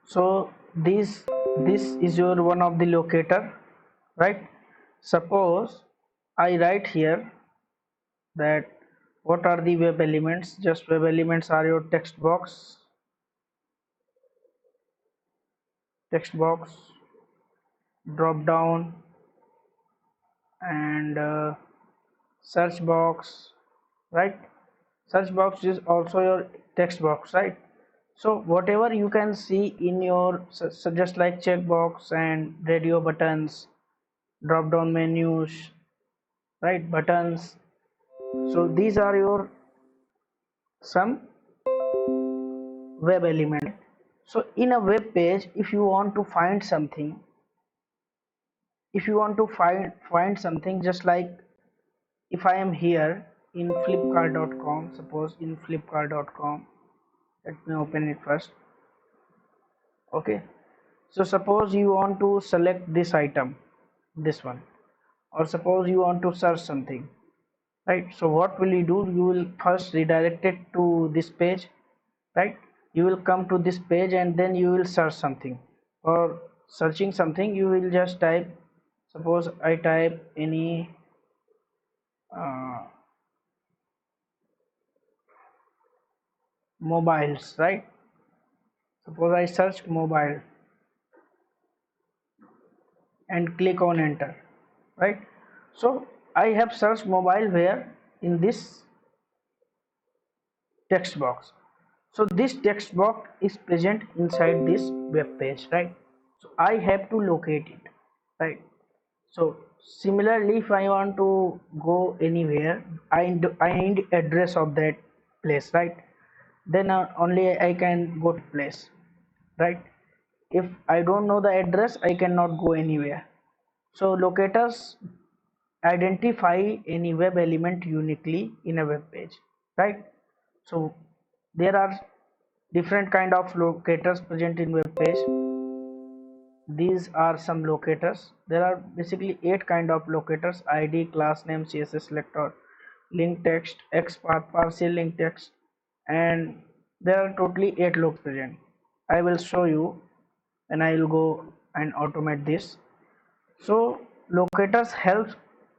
So this is your one of the locator, right? Suppose I write here that what are the web elements. Just web elements are your text box, drop down, and search box, right? Search box is also your text box, right? So whatever you can see in your just like checkbox and radio buttons, drop down menus, right, buttons. So these are your some web element. So in a web page, if you want to find something, just like if I am here in flipkart.com, suppose in flipkart.com, let me open it first. Okay, so suppose you want to select this item, this one, or suppose you want to search something, right? So what will you do? You will first redirect it to this page, right? You will come to this page and then you will search something. For searching something, you will just type, suppose I type any uh, mobiles, right? Suppose I search mobile and click on enter, right? So I have searched mobile where in this text box. So this text box is present inside this web page, right? So I have to locate it, right? So similarly, if I want to go anywhere, I need address of that place, right? Then only I can go to place, right? If I don't know the address, I cannot go anywhere. So locators identify any web element uniquely in a web page, right? So there are different kind of locators present in web page. These are some locators. There are basically 8 kind of locators: id, class name, css selector, link text, xpath, partial link text, and there are totally 8 looks present. I will show you and I will go and automate this. So locators help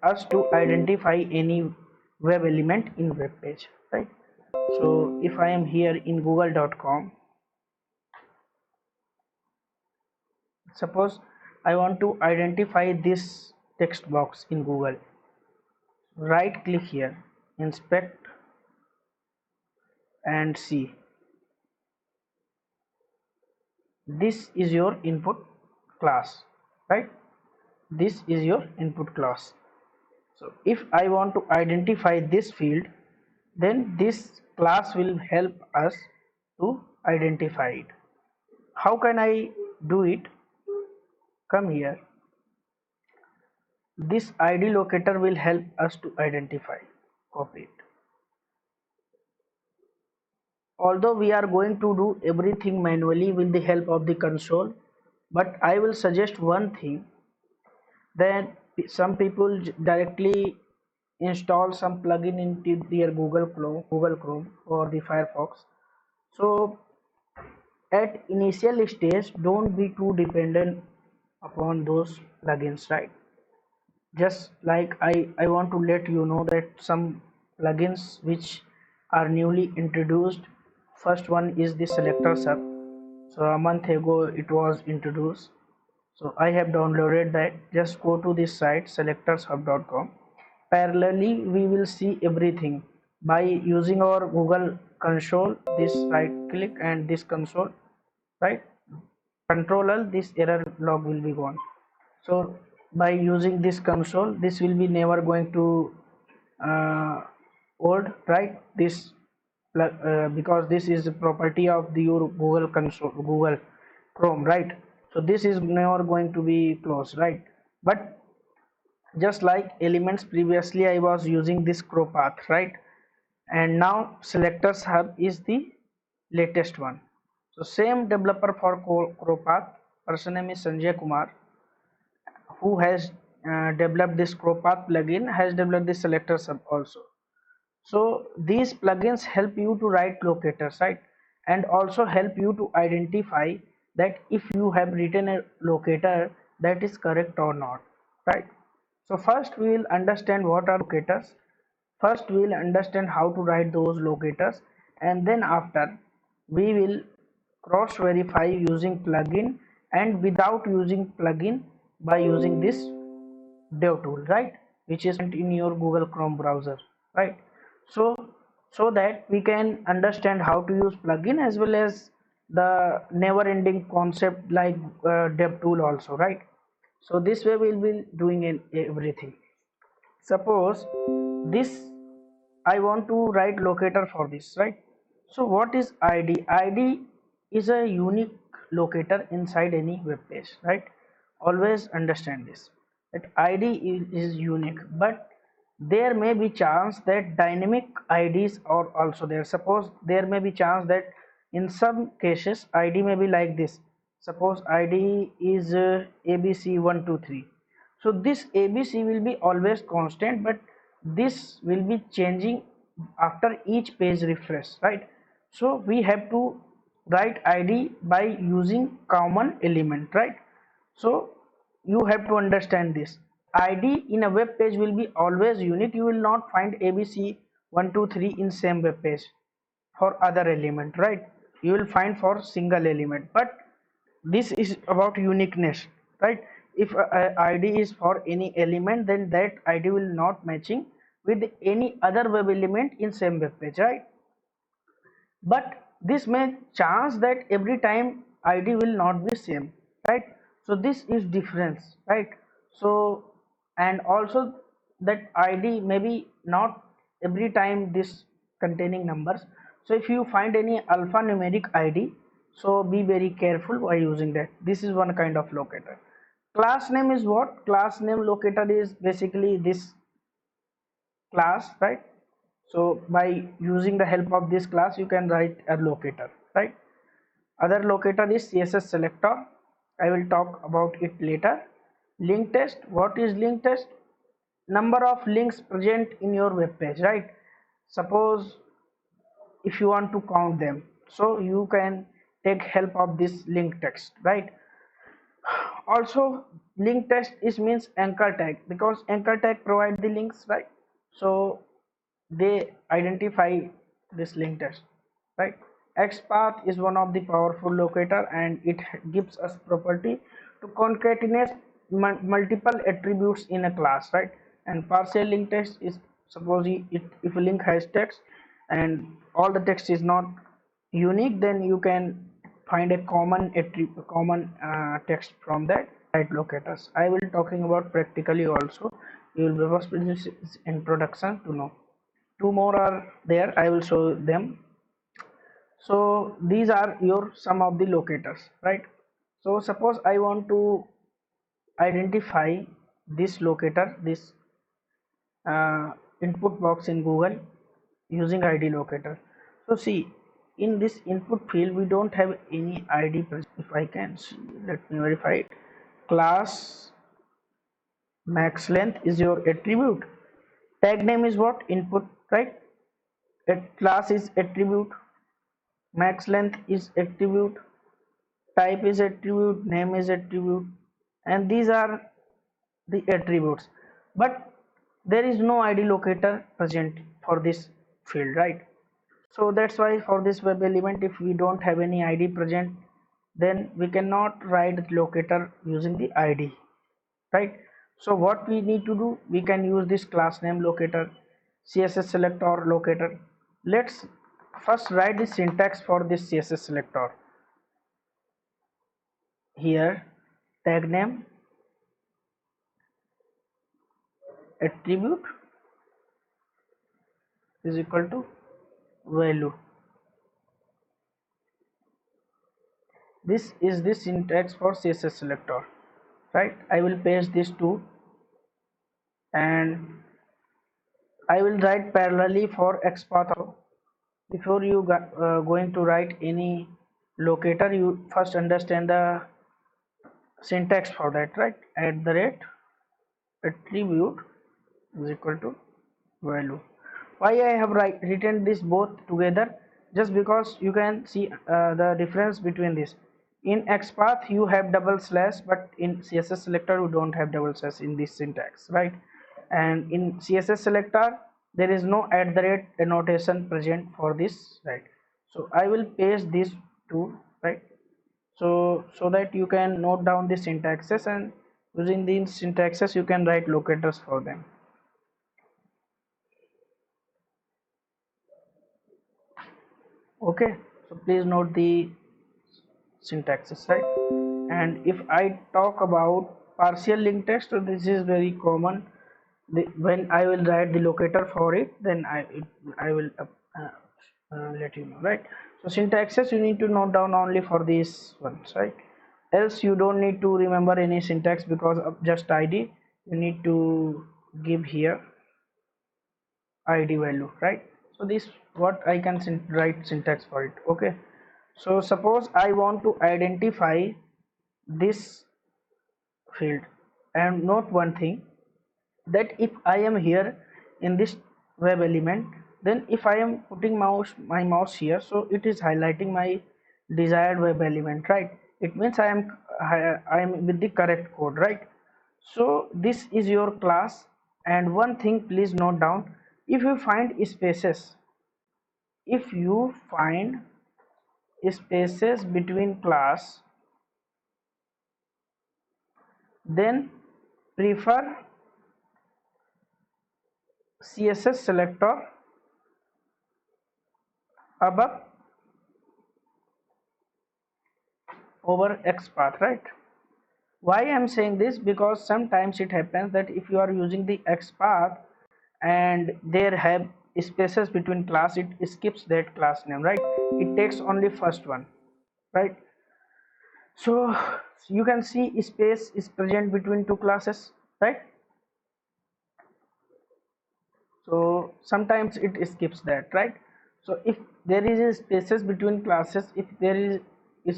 us to identify any web element in web page, right? So if I am here in google.com, suppose I want to identify this text box in Google, right click here, inspect, and see. This is your input class, right? This is your input class. So if I want to identify this field, then this class will help us to identify it. How can I do it? Come here. This ID locator will help us to identify. Copy it. Although we are going to do everything manually with the help of the console, but I will suggest one thing, that some people directly install some plugin into their Google Chrome or the Firefox. So at initial stage, don't be too dependent upon those plugins, right? Just like I want to let you know that some plugins which are newly introduced. First one is the selector sub. So a month ago it was introduced. So I have downloaded that. Just go to this site selectorshub.com. Parallelly we will see everything by using our Google console. This right click and this console, right? Control L, this error log will be gone. So by using this console, this will be never going to uh, old, right? This because this is a property of the your Google console, Google Chrome, right? So this is never going to be closed, right? But just like elements, previously I was using this CrowPath, right? And now selectors hub is the latest one. So same developer for CrowPath, person name is Sanjay Kumar, who has developed this CrowPath plugin, has developed this selector sub also. So these plugins help you to write locators, right? And also help you to identify that if you have written a locator that is correct or not, right? So first we will understand what are locators. First we will understand how to write those locators, and then after we will cross verify using plugin and without using plugin by using this dev tool, right, which is in your Google Chrome browser, right? So that we can understand how to use plugin as well as the never ending concept like dev tool also, right? So this way we'll be doing in everything. Suppose this, I want to write locator for this, right? So what is id? Id is a unique locator inside any web page, right? Always understand this, that id is unique, but there may be chance that dynamic ids are also there. Suppose there may be chance that in some cases id may be like this. Suppose id is abc123. So this abc will be always constant, but this will be changing after each page refresh, right? So we have to write id by using common element, right? So you have to understand this. Id in a web page will be always unique. You will not find abc123 in same web page for other element, right? You will find for single element, but this is about uniqueness, right? If id is for any element, then that id will not matching with any other web element in same web page, right? But this may chance that every time id will not be same, right? So this is difference, right? So, and also that id may be not every time this containing numbers. So if you find any alphanumeric id, so be very careful by using that. This is one kind of locator. Class name is what? Class name locator is basically this class, right? So by using the help of this class you can write a locator, right? Other locator is css selector. I will talk about it later. Link test. What is link test? Number of links present in your web page, right? Suppose if you want to count them, so you can take help of this link text, right? Also link test is means anchor tag, because anchor tag provide the links, right? So they identify this link test, right? XPath is one of the powerful locator, and it gives us property to concatenate multiple attributes in a class, right? And partial link text is, suppose if a link has text and all the text is not unique, then you can find a common attribute, common text from that, right? Locators I will talking about practically also. You will be first this is introduction to know. Two more are there, I will show them. So these are your some of the locators, right? So suppose I want to identify this locator, this input box in Google using id locator. So see, in this input field we don't have any id present. If I can see, let me verify it. Class max length is your attribute. Tag name is what? Input, right? Class is attribute, max length is attribute, type is attribute, name is attribute, and these are the attributes. But there is no id locator present for this field, right? So that's why for this web element, if we don't have any id present, then we cannot write locator using the id, right? So what we need to do, we can use this class name locator, css selector locator. Let's first write the syntax for this css selector. Here tag name attribute is equal to value. This is the syntax for css selector, right? I will paste this to, and I will write parallelly for xpath. Before you going to write any locator, you first understand the syntax for that, right? At the rate attribute is equal to value. Why I have written this both together? Just because you can see the difference between this. In XPath you have double slash, but in CSS selector you don't have double slash in this syntax, right? And in CSS selector there is no at the rate annotation present for this, right? So I will paste this too, right? So that you can note down the syntaxes, and using these syntaxes you can write locators for them. Okay, so please note the syntaxes, right? And if I talk about partial link text, so this is very common. When I will write the locator for it, then I will let you know, right? So syntaxes you need to note down only for these ones, right? Else you don't need to remember any syntax because of just id. You need to give here id value, right? So this what I can write syntax for it. Okay, so suppose I want to identify this field, and note one thing, that if I am here in this web element, then if I am putting my mouse here, so it is highlighting my desired web element, right? It means I am with the correct code, right? So this is your class. And one thing please note down, if you find spaces, if you find spaces between class, then prefer CSS selector above over XPath, right? Why I'm saying this, because sometimes it happens that if you are using the XPath and there have spaces between class, it skips that class name, right? It takes only first one, right? So you can see space is present between two classes, right? So sometimes it skips that, right? So if there is spaces between classes, if there is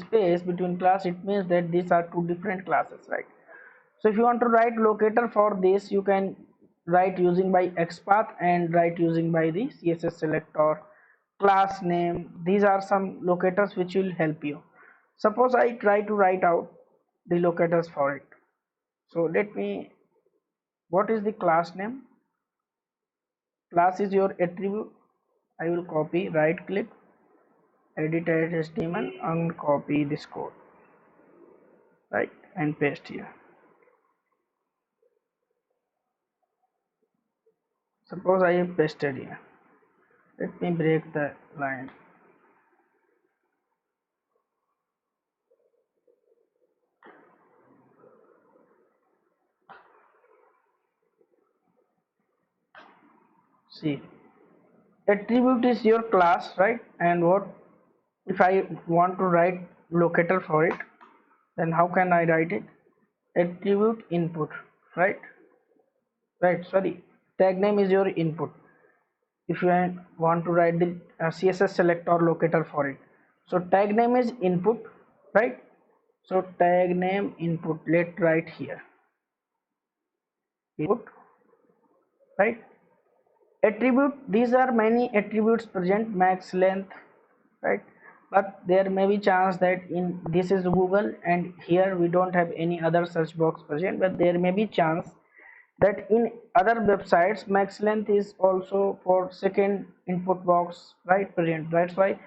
space between class, it means that these are two different classes, right? So if you want to write locator for this, you can write using by XPath and write using by the CSS selector, class name. These are some locators which will help you. Suppose I try to write out the locators for it. So let me, what is the class name? Class is your attribute. I will copy, right click, edit as HTML, and copy this code, right, and paste here. Suppose I have pasted here. Let me break the line. See, attribute is your class, right? And what if I want to write locator for it, then how can I write it? Attribute input, right? Right, sorry, tag name is your input. If you want to write the CSS selector locator for it, so tag name is input, right? So tag name input, let write here input, right? Attribute, these are many attributes present, max length, right? But there may be chance that in this is Google and here we don't have any other search box present, but there may be chance that in other websites max length is also for second input box, right, present. That's why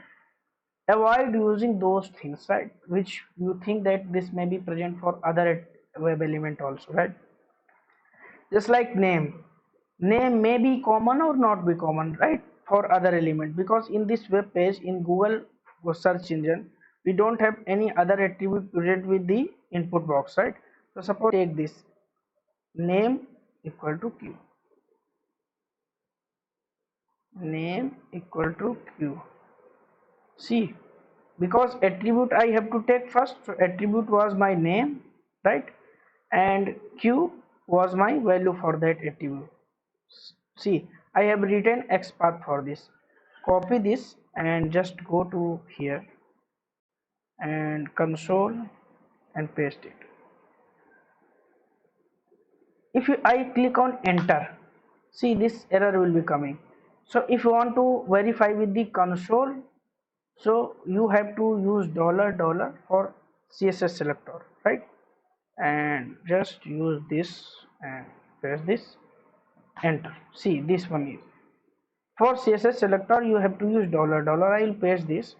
avoid using those things, right, which you think that this may be present for other web element also, right? Just like name may be common or not be common, right, for other element, because in this web page in Google search engine we don't have any other attribute present with the input box, right? So suppose take this name equal to q, name equal to q. See, because attribute I have to take first, so attribute was my name, right, and q was my value for that attribute. See, I have written XPath for this. Copy this and just go to here and console and paste it. If I click on enter, see this error will be coming. So if you want to verify with the console, so you have to use $$ for CSS selector, right? And just use this and press this, enter. See, this one is for CSS selector. You have to use dollar dollar. I will paste this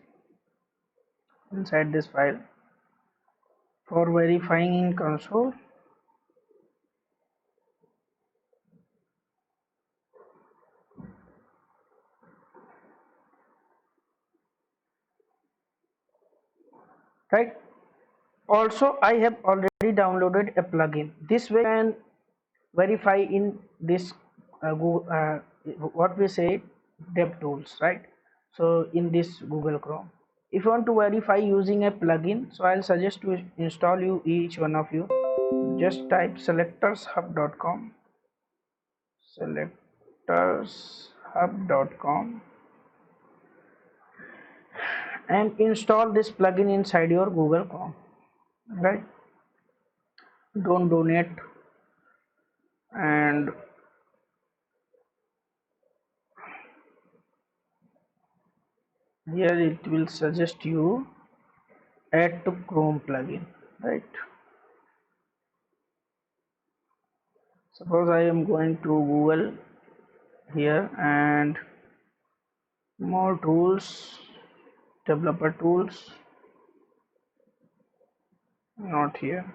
inside this file for verifying in console. Right. Also, I have already downloaded a plugin. This way, I can verify in this Google, what we say, DevTools, right? So in this Google Chrome, if you want to verify using a plugin, so I'll suggest to install you, each one of you. Just type selectorshub.com, selectorshub.com, and install this plugin inside your Google Chrome, right? Don't donate. And here it will suggest you add to Chrome plugin, right? Suppose I am going to Google here and more tools, developer tools, not here.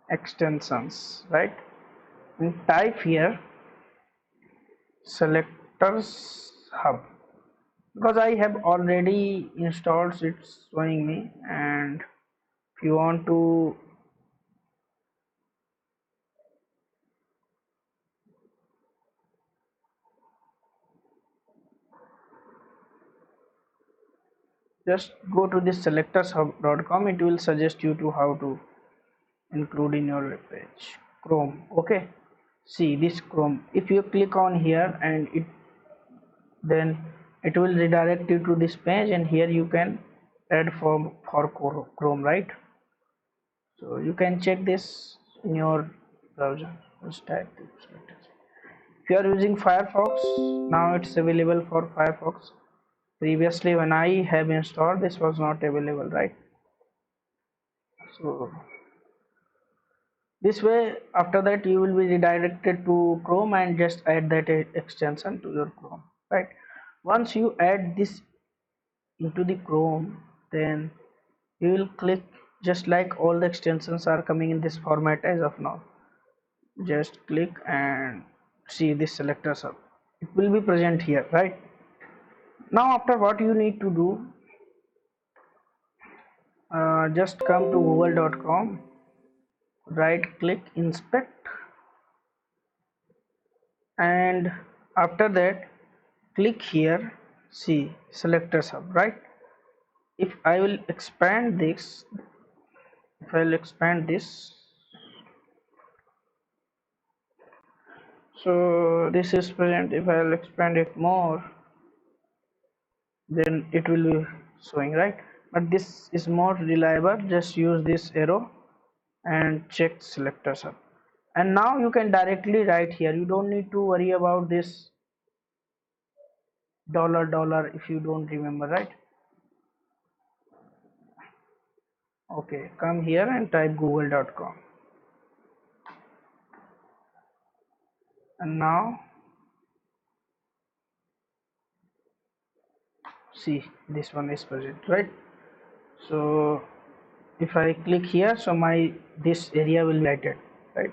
Extensions, right? And type here selectors hub, because I have already installed, it's showing me. And if you want to just go to this selectorshub.com, it will suggest you to how to include in your web page. Chrome, okay. See this Chrome, if you click on here and then it will redirect you to this page, and here you can add for Chrome, right? So you can check this in your browser. Just type this. If you are using Firefox, now it's available for Firefox. Previously when I have installed, this was not available, right? So this way, after that you will be redirected to Chrome and just add that extension to your Chrome, right? Once you add this into the Chrome, then you will click, just like all the extensions are coming in this format as of now. Just click and see this selector sub. It will be present here, right? Now after, what you need to do, just come to google.com, right click, inspect, and after that click here, see selector sub, right? If I will expand this, if I'll expand this, so this is present. If I'll expand it more, then it will be showing, right? But this is more reliable. Just use this arrow and check selector sub, and now you can directly write here. You don't need to worry about this dollar dollar if you don't remember, right? Okay, come here and type google.com, and now see this one is present, right? So if I click here, so my this area will be lighted, right?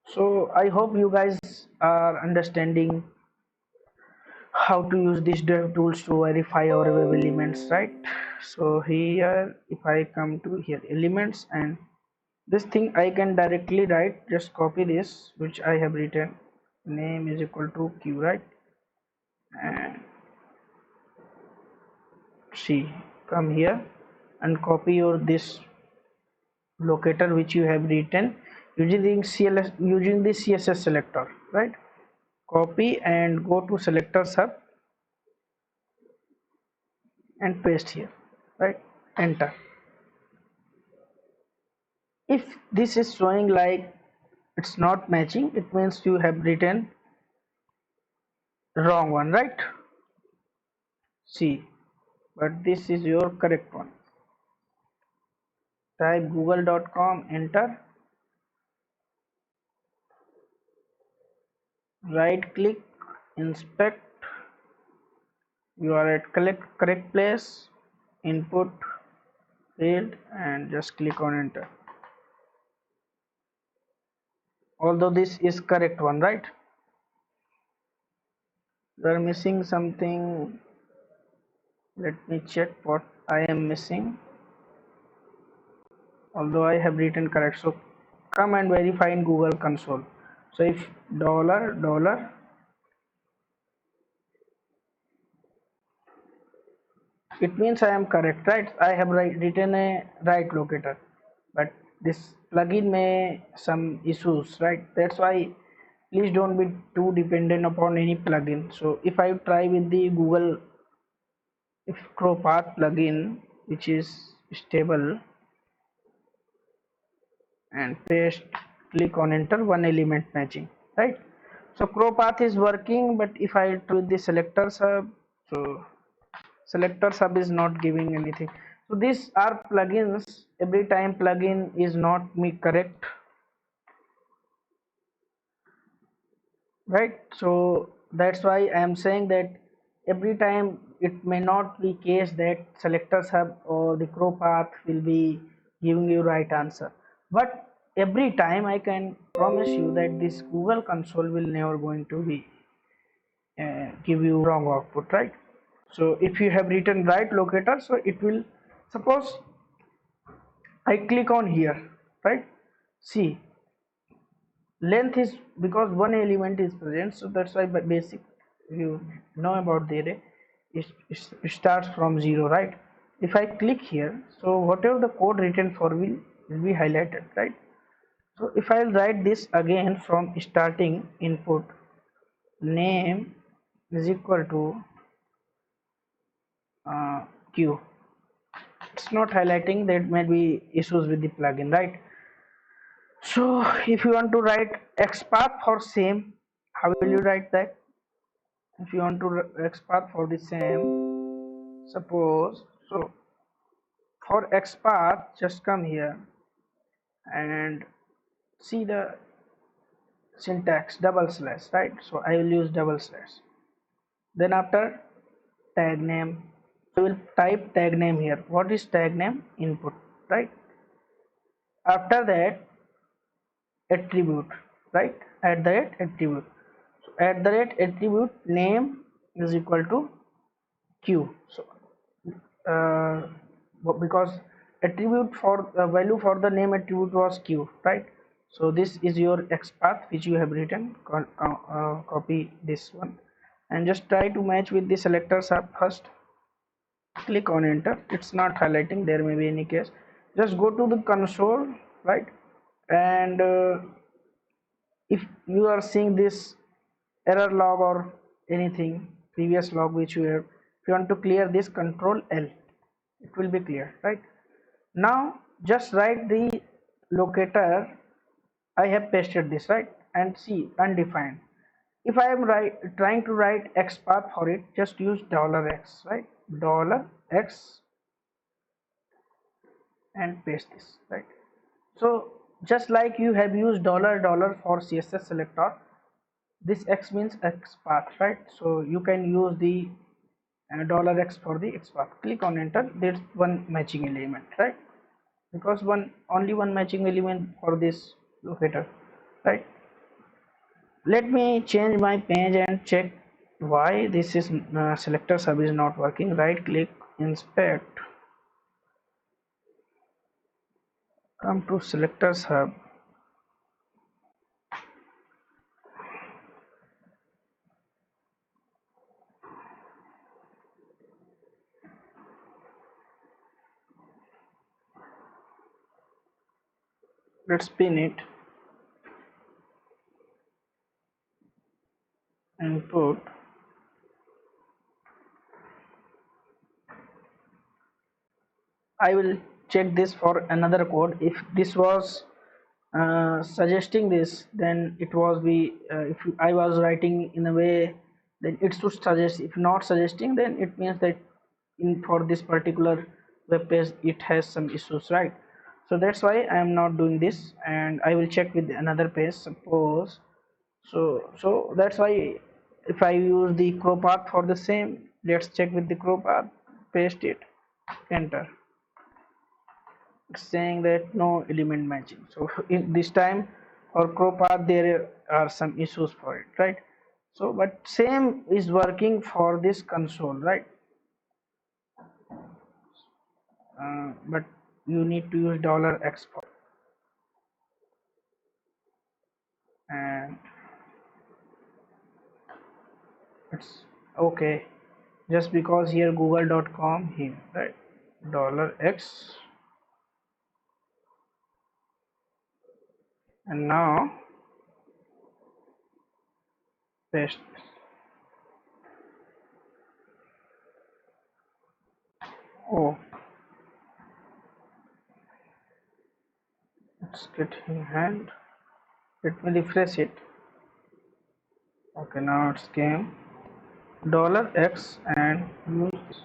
So I hope you guys are understanding how to use these dev tools to verify our web elements, right? So here, if I come to here elements, and this thing I can directly write, just copy this which I have written, name is equal to q, right? And see, come here and copy your this locator which you have written using using the CSS selector, right? Copy and go to selector sub and paste here, right? Enter. If this is showing like it's not matching, it means you have written wrong one, right? C. But this is your correct one. Type google.com, enter, right click, inspect. You are at correct place, input field, and just click on enter. Although this is correct one, right? You are missing something. Let me check what I am missing. Although I have written correct, so come and verify in Google console. So if dollar, it means I am correct, right? I have written a right locator, but this plugin may some issues, right? That's why please don't be too dependent upon any plugin. So if I try with the Google, if CrowPath plugin, which is stable, and paste, click on enter, one element matching, right? So CrowPath is working, but if I do the selector sub, so selector sub is not giving anything. So these are plugins. Every time plugin is not me correct, right? So that's why I am saying that every time it may not be case that selector sub or the crow path will be giving you right answer, but every time I can promise you that this Google console will never going to be give you wrong output, right? So if you have written right locator, so it will, suppose I click on here, right? See, length is because one element is present, so that's why basic, you know about the array, it starts from 0, right? If I click here, so whatever the code written for will be highlighted, right? So if I'll write this again from starting input, name is equal to q, it's not highlighting, that may be issues with the plugin, right? So if you want to write xpath for same, how will you write that? If you want to xpath for the same, suppose, so for xpath just come here and see the syntax, double slash, right? So I will use double slash, then after tag name, I will type tag name here. What is tag name? Input, right? After that attribute, right? At the rate attribute, so at the rate attribute name is equal to q. So uh, because attribute for value for the name attribute was q, right? So this is your xpath which you have written. Copy this one and just try to match with the selectors up first. Click on enter, it's not highlighting, there may be any case. Just go to the console, right? And if you are seeing this error log or anything previous log which you have, if you want to clear this, control L, it will be clear, right? Now just write the locator. I have pasted this, right? And see undefined. If I am trying to write xpath for it, just use $x, right? $x and paste this, right? So just like you have used $$ for CSS selector, this x means x path, right? So you can use the $x for the x path. Click on enter, there's one matching element, right? Because only one matching element for this locator, right? Let me change my page and check why this is selector sub is not working. Right click, inspect, come to selector sub. Let's pin it, input, I will check this for another code. If this was suggesting this, then it was be if I was writing in a way then it should suggest. If not suggesting, then it means that in for this particular web page it has some issues, right? So that's why I am not doing this, and I will check with another page, suppose. So that's why if I use the crow path for the same, let's check with the crow path, paste it, enter. It's saying that no element matching. So in this time for crow path there are some issues for it, right? So but same is working for this console, right? But you need to use $x for, and it's okay just because here google.com here, right? $x, and now paste. Oh, it's getting hand. Let me refresh it. Okay, now it's came $x and use this,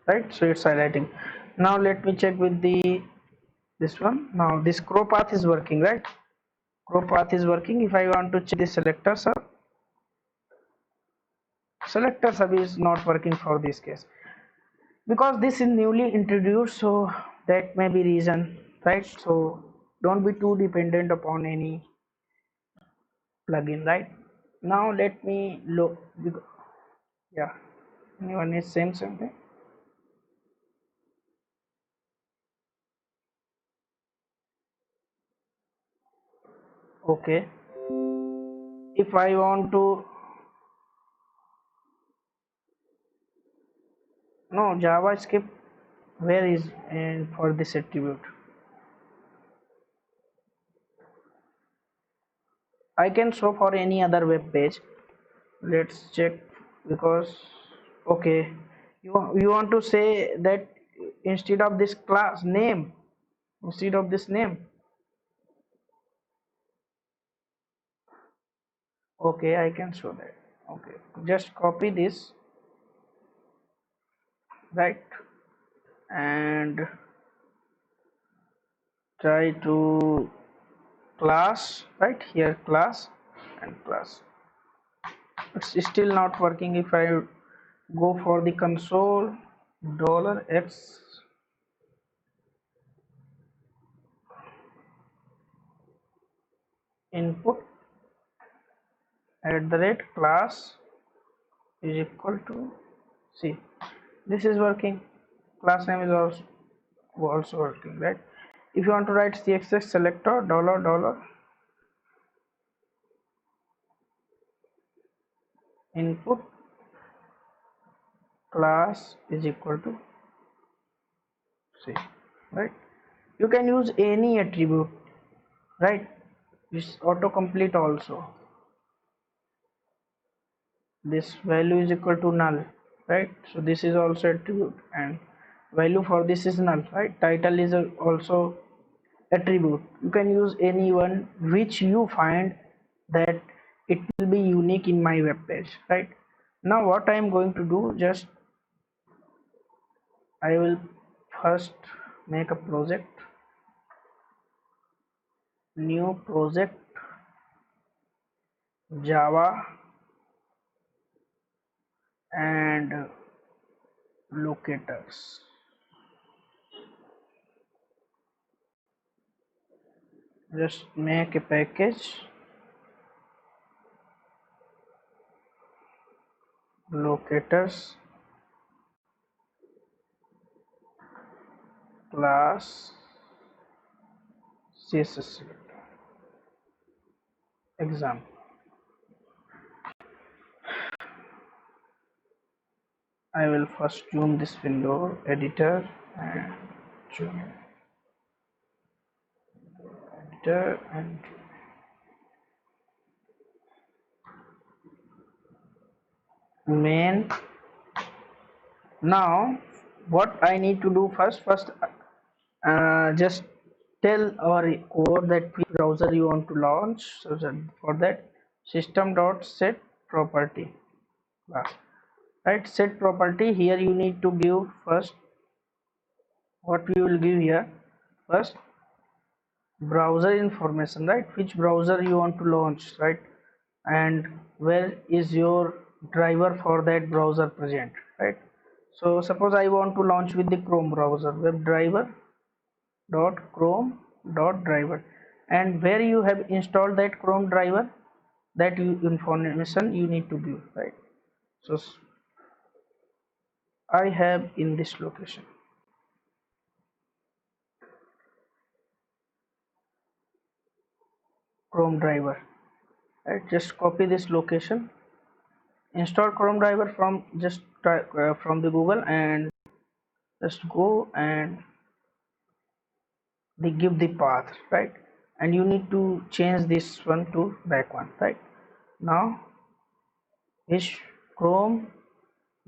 right? So it's highlighting. Now let me check with the this one. Now this crow path is working, right? Crow path is working. If I want to check the selector sub is not working for this case because this is newly introduced, so that may be reason, right? So don't be too dependent upon any plugin, right? Now let me look. Yeah, anyone is saying something? Okay, if I want to, no, JavaScript, where is in for this attribute? I can show for any other web page. Let's check, because okay, you want to say that instead of this class name, instead of this name. Okay, I can show that. Okay, just copy this, right, and try to class, right here, class and class. It's still not working. If I go for the console, $x input @class is equal to, see, this is working. Class name is also working, right? If you want to write cxx selector $, input class is equal to, see, right? You can use any attribute, right? This autocomplete also. This value is equal to null, right? So this is also attribute, and value for this is null, right? Title is also attribute. You can use any one which you find that it will be unique in my web page, right? Now what I am going to do, just I will first make a project, new project, Java, and locators. Just make a package, locators class css example. I will first zoom this window, editor, and zoom, editor, and main. Now what I need to do first, just tell our code that which browser you want to launch. So for that, system dot set property class, right? Set property, here you need to give first, what we will give here first, browser information, right? Which browser you want to launch, right? And where is your driver for that browser present, right? So suppose I want to launch with the Chrome browser, webdriver dot chrome dot driver, and where you have installed that Chrome driver, that information you need to give, right? So I have in this location Chrome driver, right? Just copy this location, install Chrome driver from just from the Google, and just go and they give the path, right? And you need to change this one to back one, right? Now is Chrome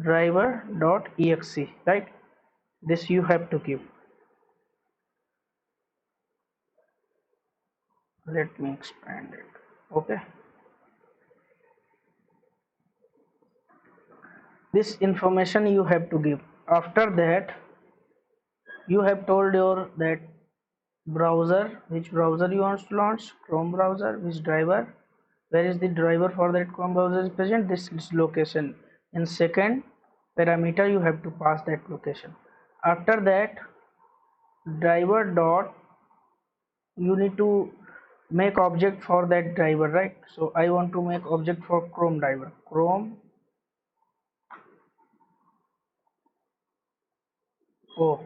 driver dot exe, right? This you have to give. Let me expand it. Okay, this information you have to give. After that, you have told your that browser, which browser you want to launch, Chrome browser, which driver, where is the driver for that Chrome browser is present, this is location. In second parameter you have to pass that location. After that, driver dot, you need to make object for that driver, right? So I want to make object for Chrome driver, Chrome. Oh,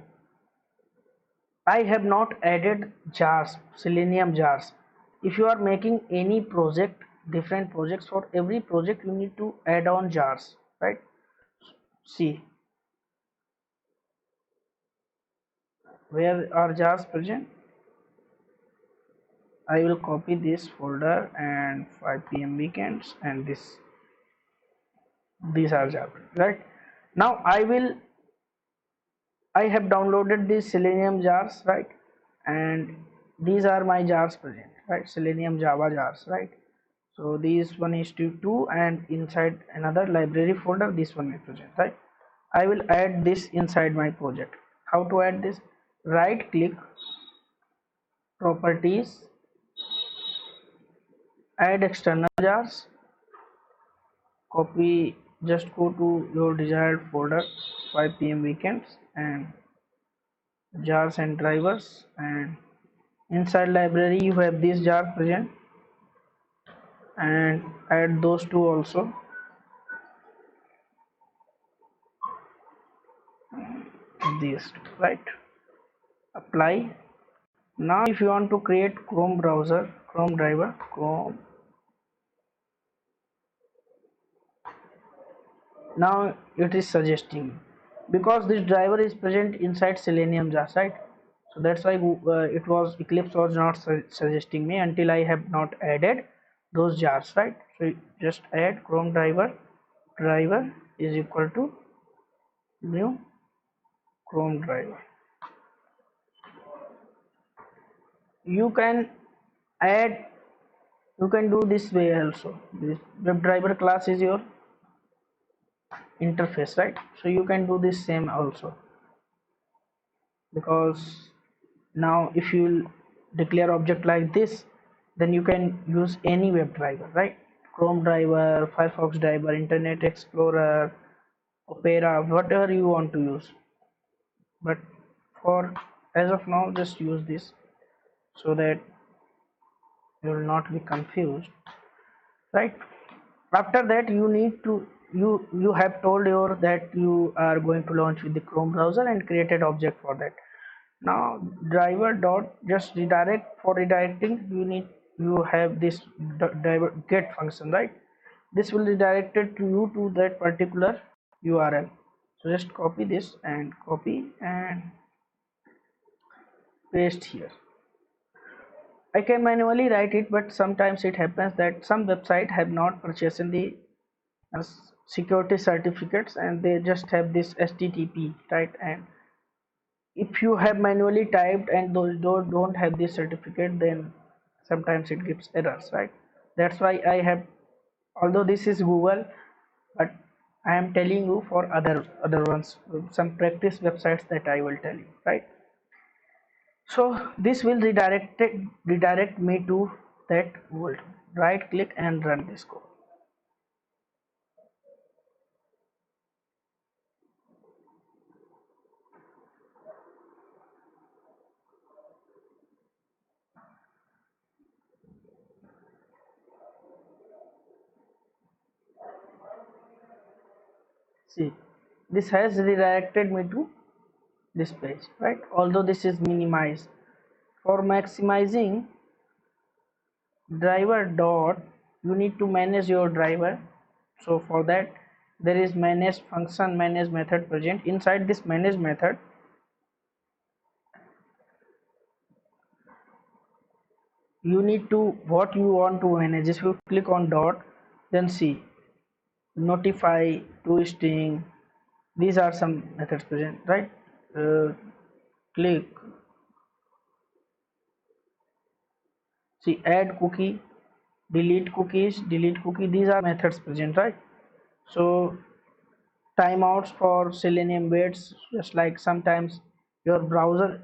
I have not added jars, Selenium jars. If you are making any project, different projects, for every project you need to add on jars, right? See, where are jars present? I will copy this folder and 5 p.m. weekends, and these are jars, right? Now I have downloaded these Selenium jars, right? And these are my jars present, right? Selenium Java jars, right? So these one is to 2, and inside another library folder this one is present, right? I will add this inside my project. How to add this? Right click, properties, add external jars, copy, just go to your desired folder 5 p.m. weekends and jars and drivers, and inside library you have these jars present, and add those two also, these two, right? Apply. Now if you want to create Chrome browser, Chrome driver, Chrome, now it is suggesting, because this driver is present inside Selenium jars, right? So that's why it was Eclipse was not suggesting me until I have not added those jars, right? So just add Chrome driver is equal to new Chrome driver. You can add, you can do this way also. This WebDriver class is your interface, right? So you can do this same also, because now if you declare object like this, then you can use any web driver, right? Chrome driver, Firefox driver, Internet Explorer, Opera, whatever you want to use. But for as of now, just use this so that you will not be confused, right? After that, you need to, you have told your that you are going to launch with the Chrome browser and created object for that. Now driver dot, just redirect, for redirecting you need, you have this driver get function, right? This will redirect it to you to that particular URL. So just copy this and copy and paste here. I can manually write it, but sometimes it happens that some website have not purchased the uh, security certificates, and they just have this HTTP, right? And if you have manually typed and those don't have this certificate, then sometimes it gives errors, right? That's why I have although this is Google, but I am telling you for other ones, some practice websites that I will tell you, right? So this will redirect me to that world. Right click and run this code. See, this has redirected me to this page, right? Although this is minimized. For maximizing driver dot, you need to manage your driver. So for that, there is manage function, manage method present. Inside this manage method, you need to what you want to manage. If you click on dot, then see notify, to string. These are some methods present, right? Uh, Click, see add cookie, delete cookies, delete cookie. These are methods present, right? So timeouts for Selenium waits, just like sometimes your browser,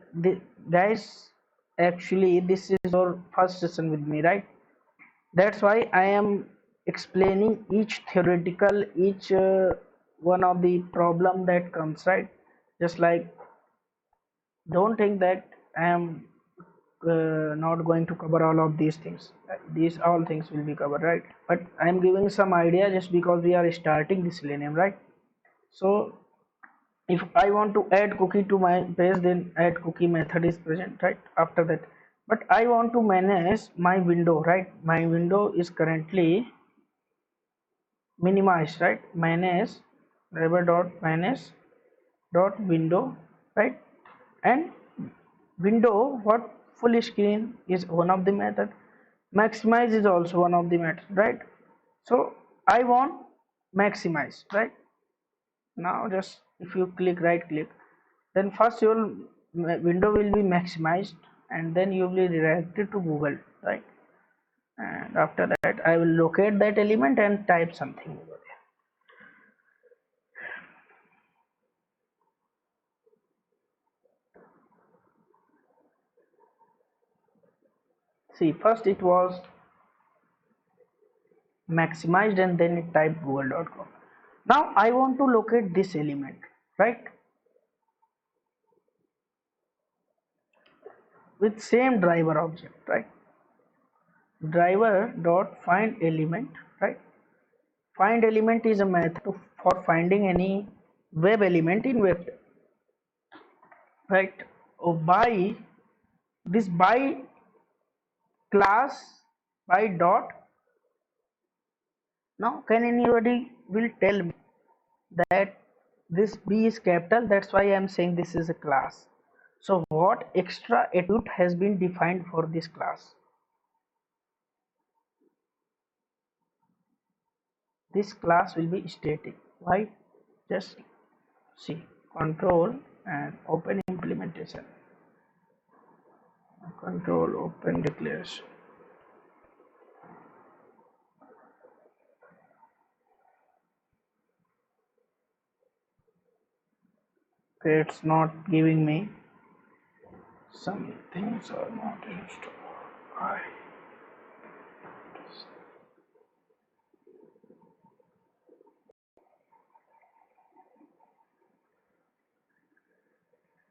guys, actually this is your first session with me, right? That's why I am explaining each theoretical, each one of the problem that comes, right? Just like, don't think that I am not going to cover all of these things. These all things will be covered, right? But I am giving some idea just because we are starting the Selenium, right? So if I want to add cookie to my page, then add cookie method is present, right? After that, but I want to manage my window, right? My window is currently minimized, right? Manage driver dot manage dot window, right? And window, what, full screen is one of the method, maximize is also one of the method, right? So I want maximize, right? Now just if you click right click, then first your window will be maximized and then you will be redirected to Google, right? And after that I will locate that element and type something over there. See, first it was maximized and then it typed google.com. Now I want to locate this element, right? With same driver object, right? Driver dot find element, right? Find element is a method for finding any web element in web, right? Oh, by this by class by dot. Now can anybody will tell me that this B is capital? That's why I am saying this is a class. So what extra attribute has been defined for this class? This class will be static. Why? Just see control and open implementation. Control open declaration. Okay, it's not giving me, some things are not installed. Why?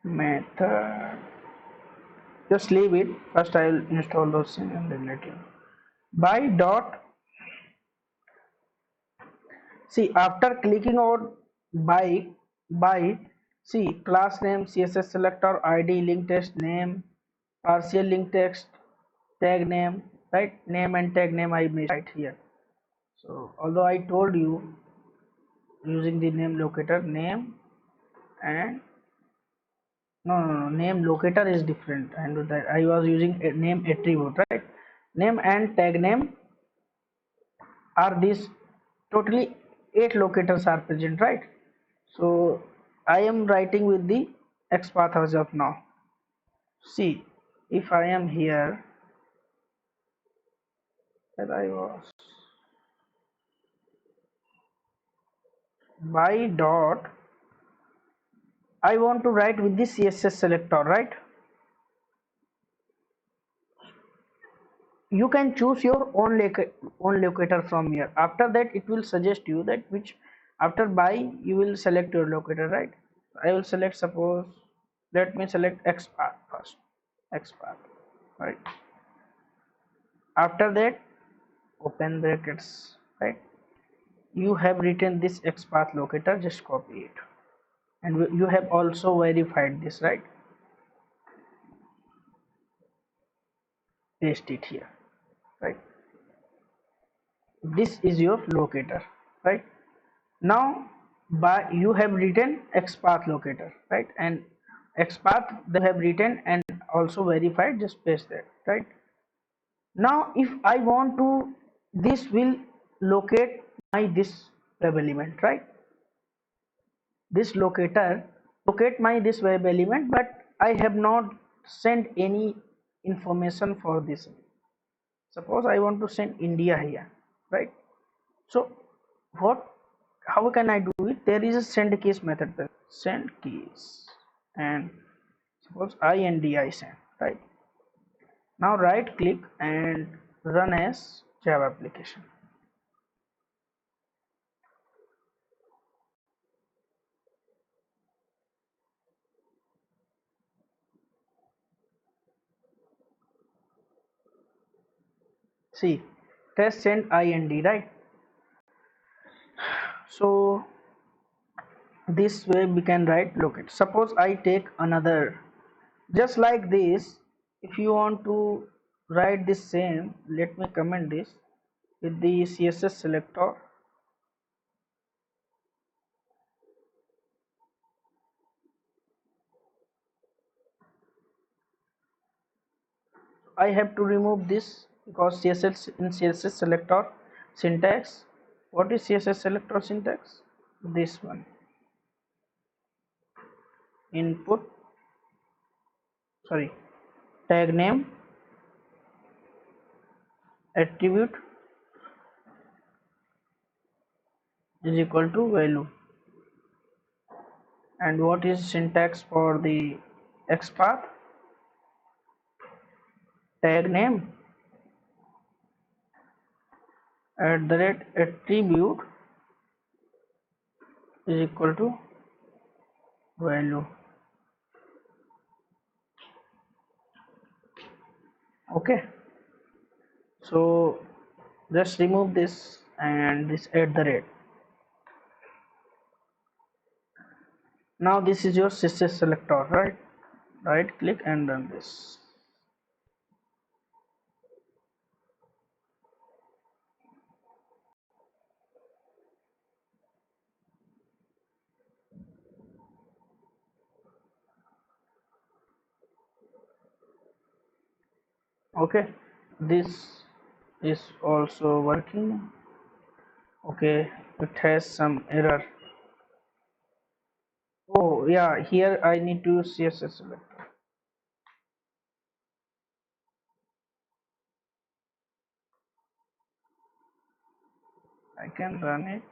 Method. Just leave it. First I will install those things and then let you know. By dot. See, after clicking on by see class name, CSS selector, ID, link text name, partial link text, tag name, right? Name and tag name I missed right here. So although I told you using the name locator, name and no, name locator is different, and that I was using a name attribute, right? Name and tag name are these, totally 8 locators are present, right? So I am writing with the XPath as of now. See, if I am here, that I was by dot, I want to write with the CSS selector, right? You can choose your own locator from here. After that it will suggest you that which, after by you will select your locator, right? I will select, suppose, let me select XPath first. XPath, right? After that, open brackets, right? You have written this XPath locator, just copy it, and you have also verified this, right? Paste it here, right? This is your locator, right? Now by you have written XPath locator, right? And XPath they have written and also verified, just paste that, right? Now if I want to, this will locate my this web element, right? This locator locate my this web element, but I have not sent any information for this. Suppose I want to send India here, right? So what, how can I do it? There is a send keys method there. Send keys, and suppose INDI send, right? Now right click and run as Java application. See, test send IND, right? So this way we can write locate. Suppose I take another, just like this. If you want to write this same, let me comment this with the CSS selector. I have to remove this because CSS, in CSS selector syntax, what is CSS selector syntax? This one, input, sorry, tag name, attribute is equal to value. And what is syntax for the XPath? Tag name at the rate attribute is equal to value. Okay, so just remove this and this at the rate. Now this is your CSS selector, right? Right click and run this. Okay, this is also working. Okay, it has some error. Oh yeah, here I need to use CSS selector. I can run it.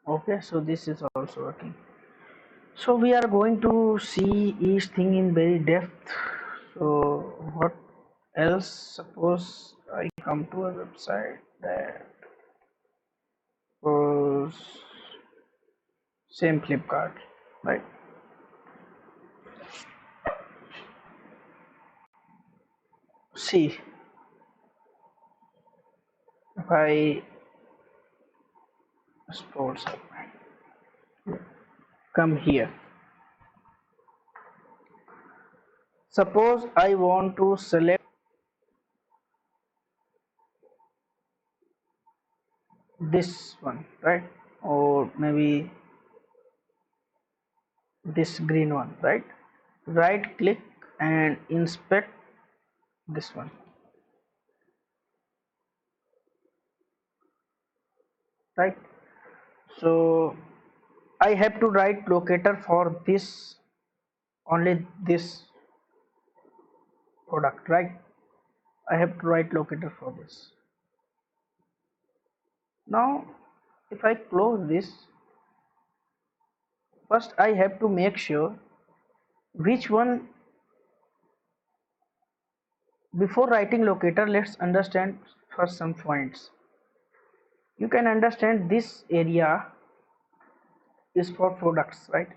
Okay, so this is also working. So we are going to see each thing in very depth. So what else? Suppose I come to a website that was same Flipkart, right? See, if I sports come here, suppose I want to select this one, right? Or maybe this green one, right? Right click and inspect this one, right? So I have to write locator for this, only this product, right? I have to write locator for this. Now if I close this, first I have to make sure which one. Before writing locator, let's understand first some points. You can understand this area is for products, right?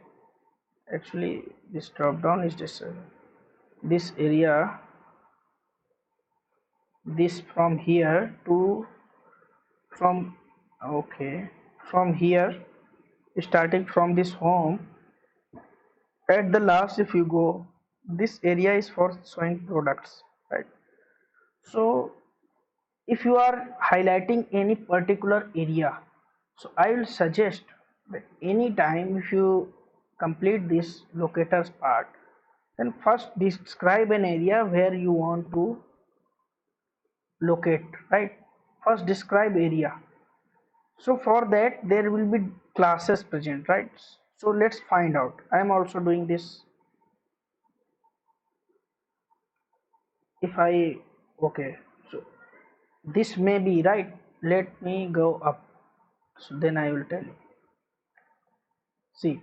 Actually this drop down is this area, this from here to, from, okay, from here, starting from this home, at the last if you go, this area is for showing products, right? So if you are highlighting any particular area, so I will suggest that any time if you complete this locators part, then first describe an area where you want to locate, right? First describe area. So for that there will be classes present, right? So let's find out. I am also doing this. If I, okay, so this may be right. Let me go up, so then I will tell you. See,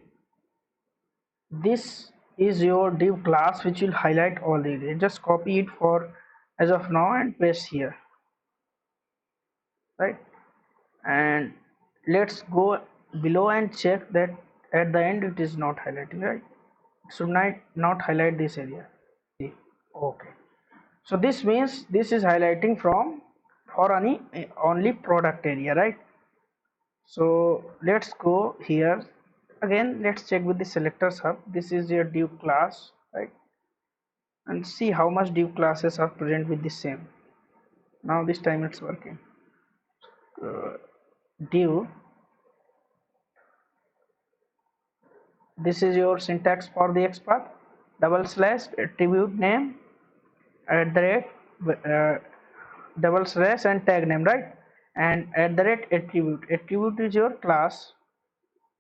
this is your div class which will highlight all the areas. Just copy it for as of now and paste here, right? And let's go below and check that at the end it is not highlighting, right? It should not highlight this area. See, okay. So this means this is highlighting from for only product area, right? So let's go here again. Let's check with the selectors hub. This is your div class, right? And see how much div classes are present with the same. Now this time it's working. Div, this is your syntax for the XPath, double slash attribute name at the rate double slash and tag name, right? And at the rate attribute is your class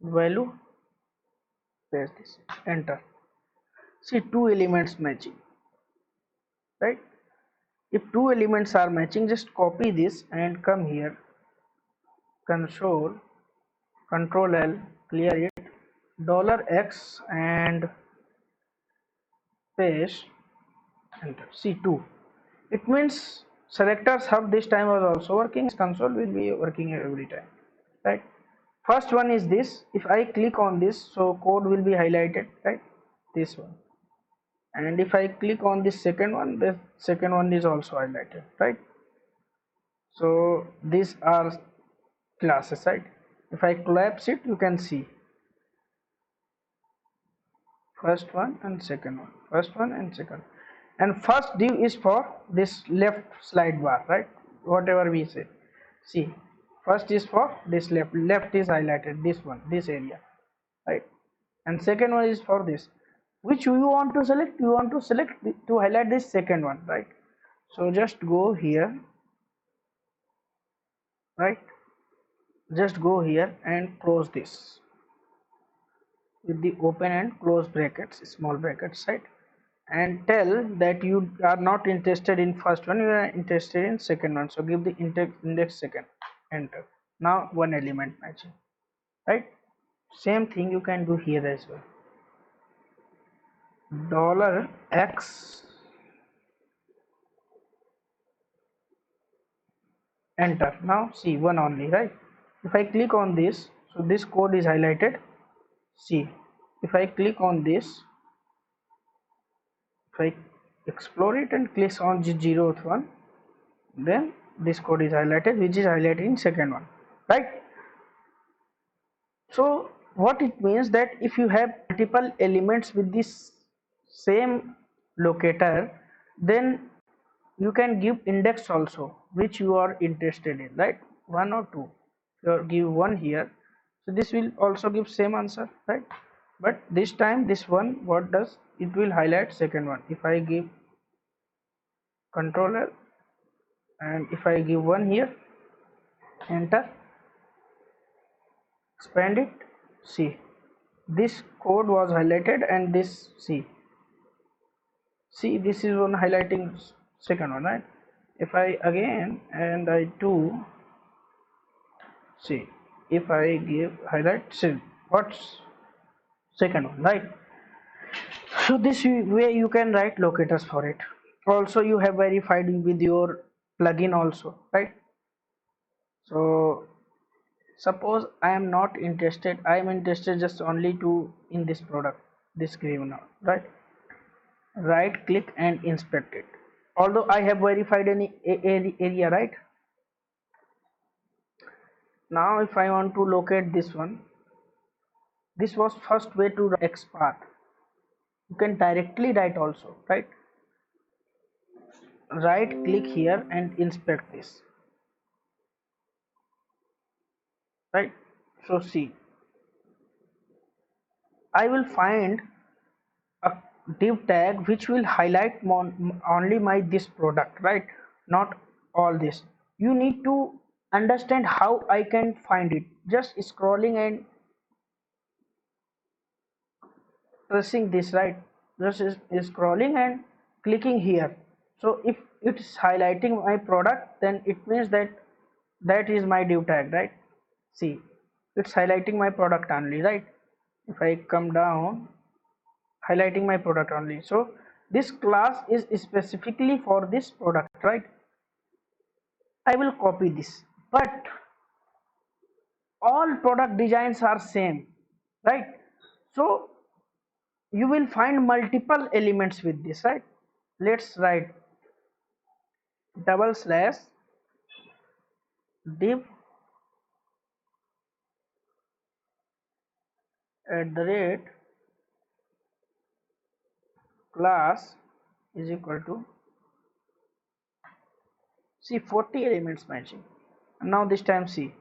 value, paste this, enter. See, two elements matching, right? If two elements are matching, just copy this and come here, control L, clear it, $x and paste, enter. See, 2. It means selectors hub this time was also working. Console will be working every time, right? First one is this. If I click on this, so code will be highlighted, right? This one. And if I click on this second one, the second one is also highlighted, right? So these are classes, right? If I collapse it, you can see first one and second one, first one and second. And first div is for this left slide bar, right? Whatever we say. See, first is for this left is highlighted, this one, this area, right? And second one is for this, which you want to select. You want to select to highlight this second one, right? So just go here, right? Just go here and close this with the open and close brackets, small brackets, right? And tell that you are not interested in first one, you are interested in second one. So give the index second, enter. Now one element matching, right? Same thing you can do here as well. $x, enter. Now see, one only, right? If I click on this, so this code is highlighted. See, if I click on this, if I explore it and click on the 0th one, then this code is highlighted, which is highlighted in second one, right? So what it means that if you have multiple elements with this same locator, then you can give index also which you are interested in, right? One or two. You give one here, so this will also give same answer, right? But this time this one, what does it, will highlight second one. If I give controller and if I give one here, enter, expand it. See, this code was highlighted, and this, see this is one highlighting second one, right? If I again and I do, see, if I give highlight, see what's second one, right? So this way you can write locators for it. Also you have verified with your plugin also, right? So suppose I am not interested, I am interested just only to in this product, this green now, right? Right click and inspect it. Although I have verified any area, right? Now if I want to locate this one, this was first way to write XPath. You can directly write also, right? Right click here and inspect this, right? So see, I will find a div tag which will highlight only my this product, right? Not all this. You need to understand how I can find it. Just scrolling and pressing this, right? Just is scrolling and clicking here. So if it's highlighting my product, then it means that that is my div tag, right? See, it's highlighting my product only, right? If I come down, highlighting my product only. So this class is specifically for this product, right? I will copy this, but all product designs are same, right? So you will find multiple elements with this, right? Let's write double slash div at the rate class is equal to, see, 40 elements matching. Now this time see,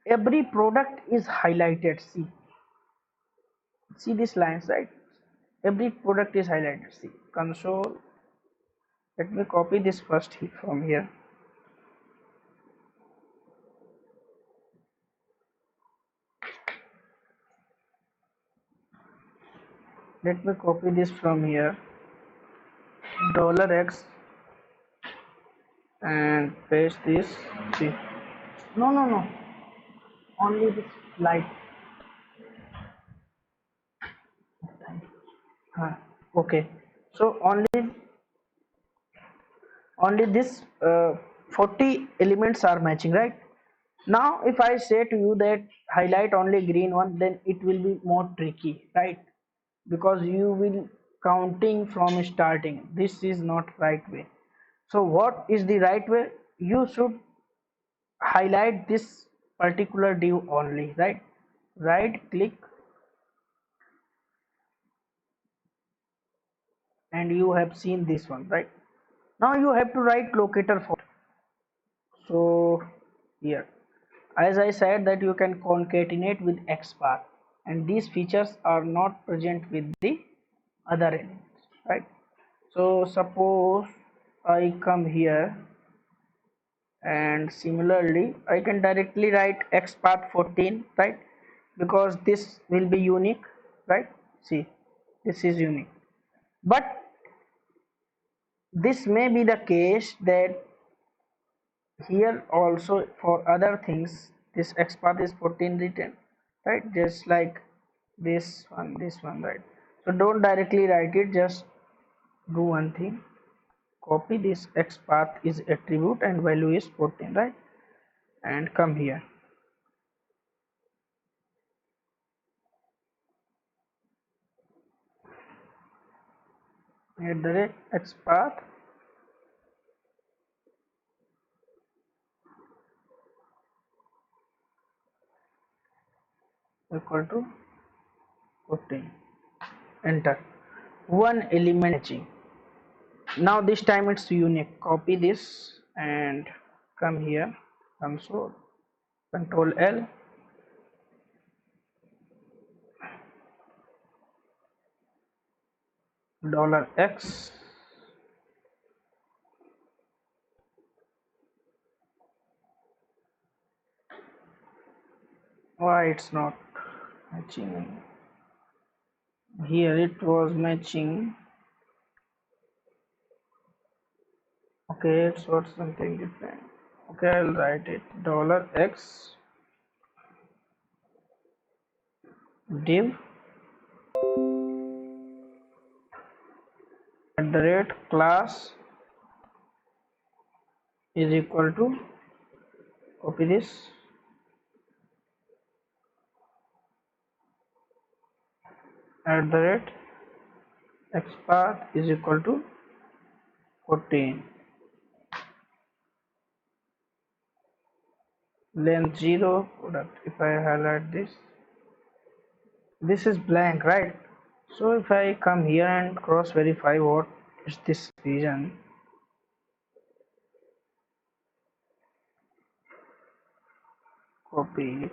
every product is highlighted. See these lines, right? Every product is highlighted. See, console, let me copy this first from here. Let me copy this from here, $x, and paste this. See, no, only this light. Okay, so only this 40 elements are matching, right? Now if I say to you that highlight only green one, then it will be more tricky, right? Because you will counting from starting. This is not right way. So what is the right way? You should highlight this particular div only, right? Right click and you have seen this one, right? Now you have to write locator for. So here, as I said, that you can concatenate with XPath, and these features are not present with the other elements, right? So suppose I come here, and similarly I can directly write XPath 14, right? Because this will be unique, right? See, this is unique. But this may be the case that here also for other things this XPath is 14 written, right? Just like this one, right? So don't directly write it, just do one thing, copy this XPath is attribute and value is 14, right? And come here, at the rate XPath equal to 14, enter. One element matching. Now this time it's unique. Copy this and come here, console, control L, $x, it's not matching. Here it was matching. Okay, it's what something different. Okay, I'll write it. $x div at the rate class is equal to, copy this, at the rate xpath is equal to 14, length 0, product. If I highlight this is blank, right? So if I come here and cross verify what is this region, copy it,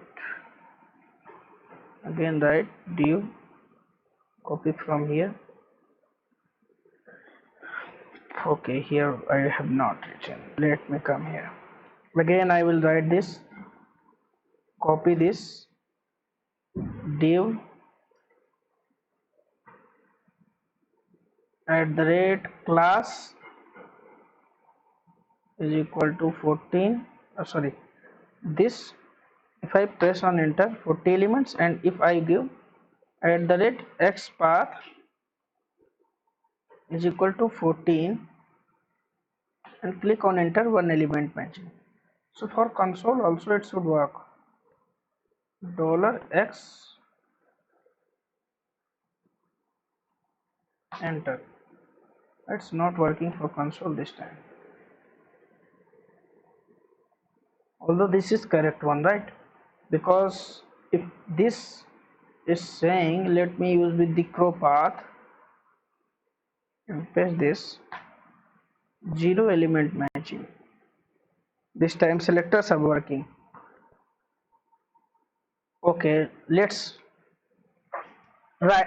again write div, copy from here. Okay, here I have not written. Let me come here. Again I will write this, copy this, div at the rate class is equal to 14. Sorry, this, if I press on enter, 40 elements, and if I give at the rate x path is equal to 14 and click on enter, one element matching. So for console also it should work. $x enter. It's not working for console this time, although this is correct one, right? Because if this is saying, let me use with the crow path and paste this, 0 element matching. This time selectors are working. Okay, let's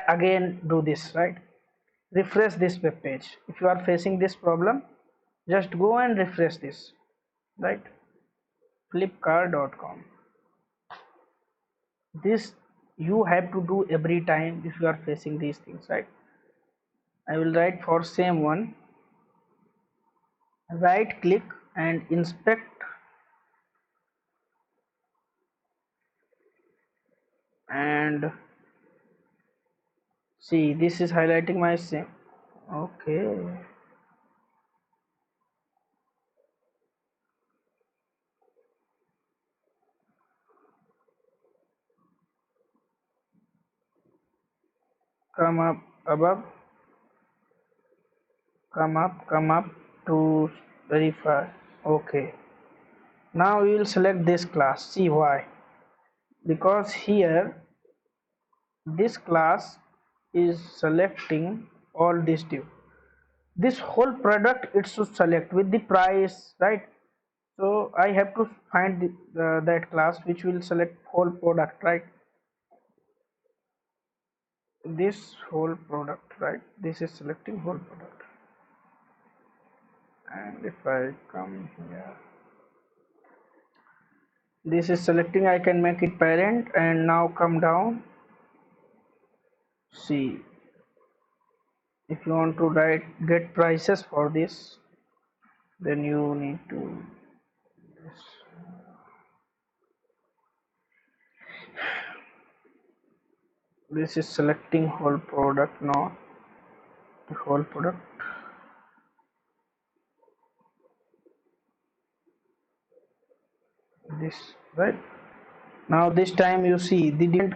again do this, right? Refresh this web page. If you are facing this problem, just go and refresh this, right? Flipkart.com. This you have to do every time if you are facing these things, right? I will write for same one, right click and inspect, and see, this is highlighting my same. Okay, come up above, come up to verify. Okay, now we will select this class. See why? Because here this class is selecting all this div. This whole product it should select with the price, right? So I have to find that class which will select whole product, right? This whole product, right? This is selecting whole product. And if I come here, this is selecting, I can make it parent, and now come down. See, if you want to get prices for this, then you need to this is selecting whole product, not the whole product. This, right? Now this time you see the different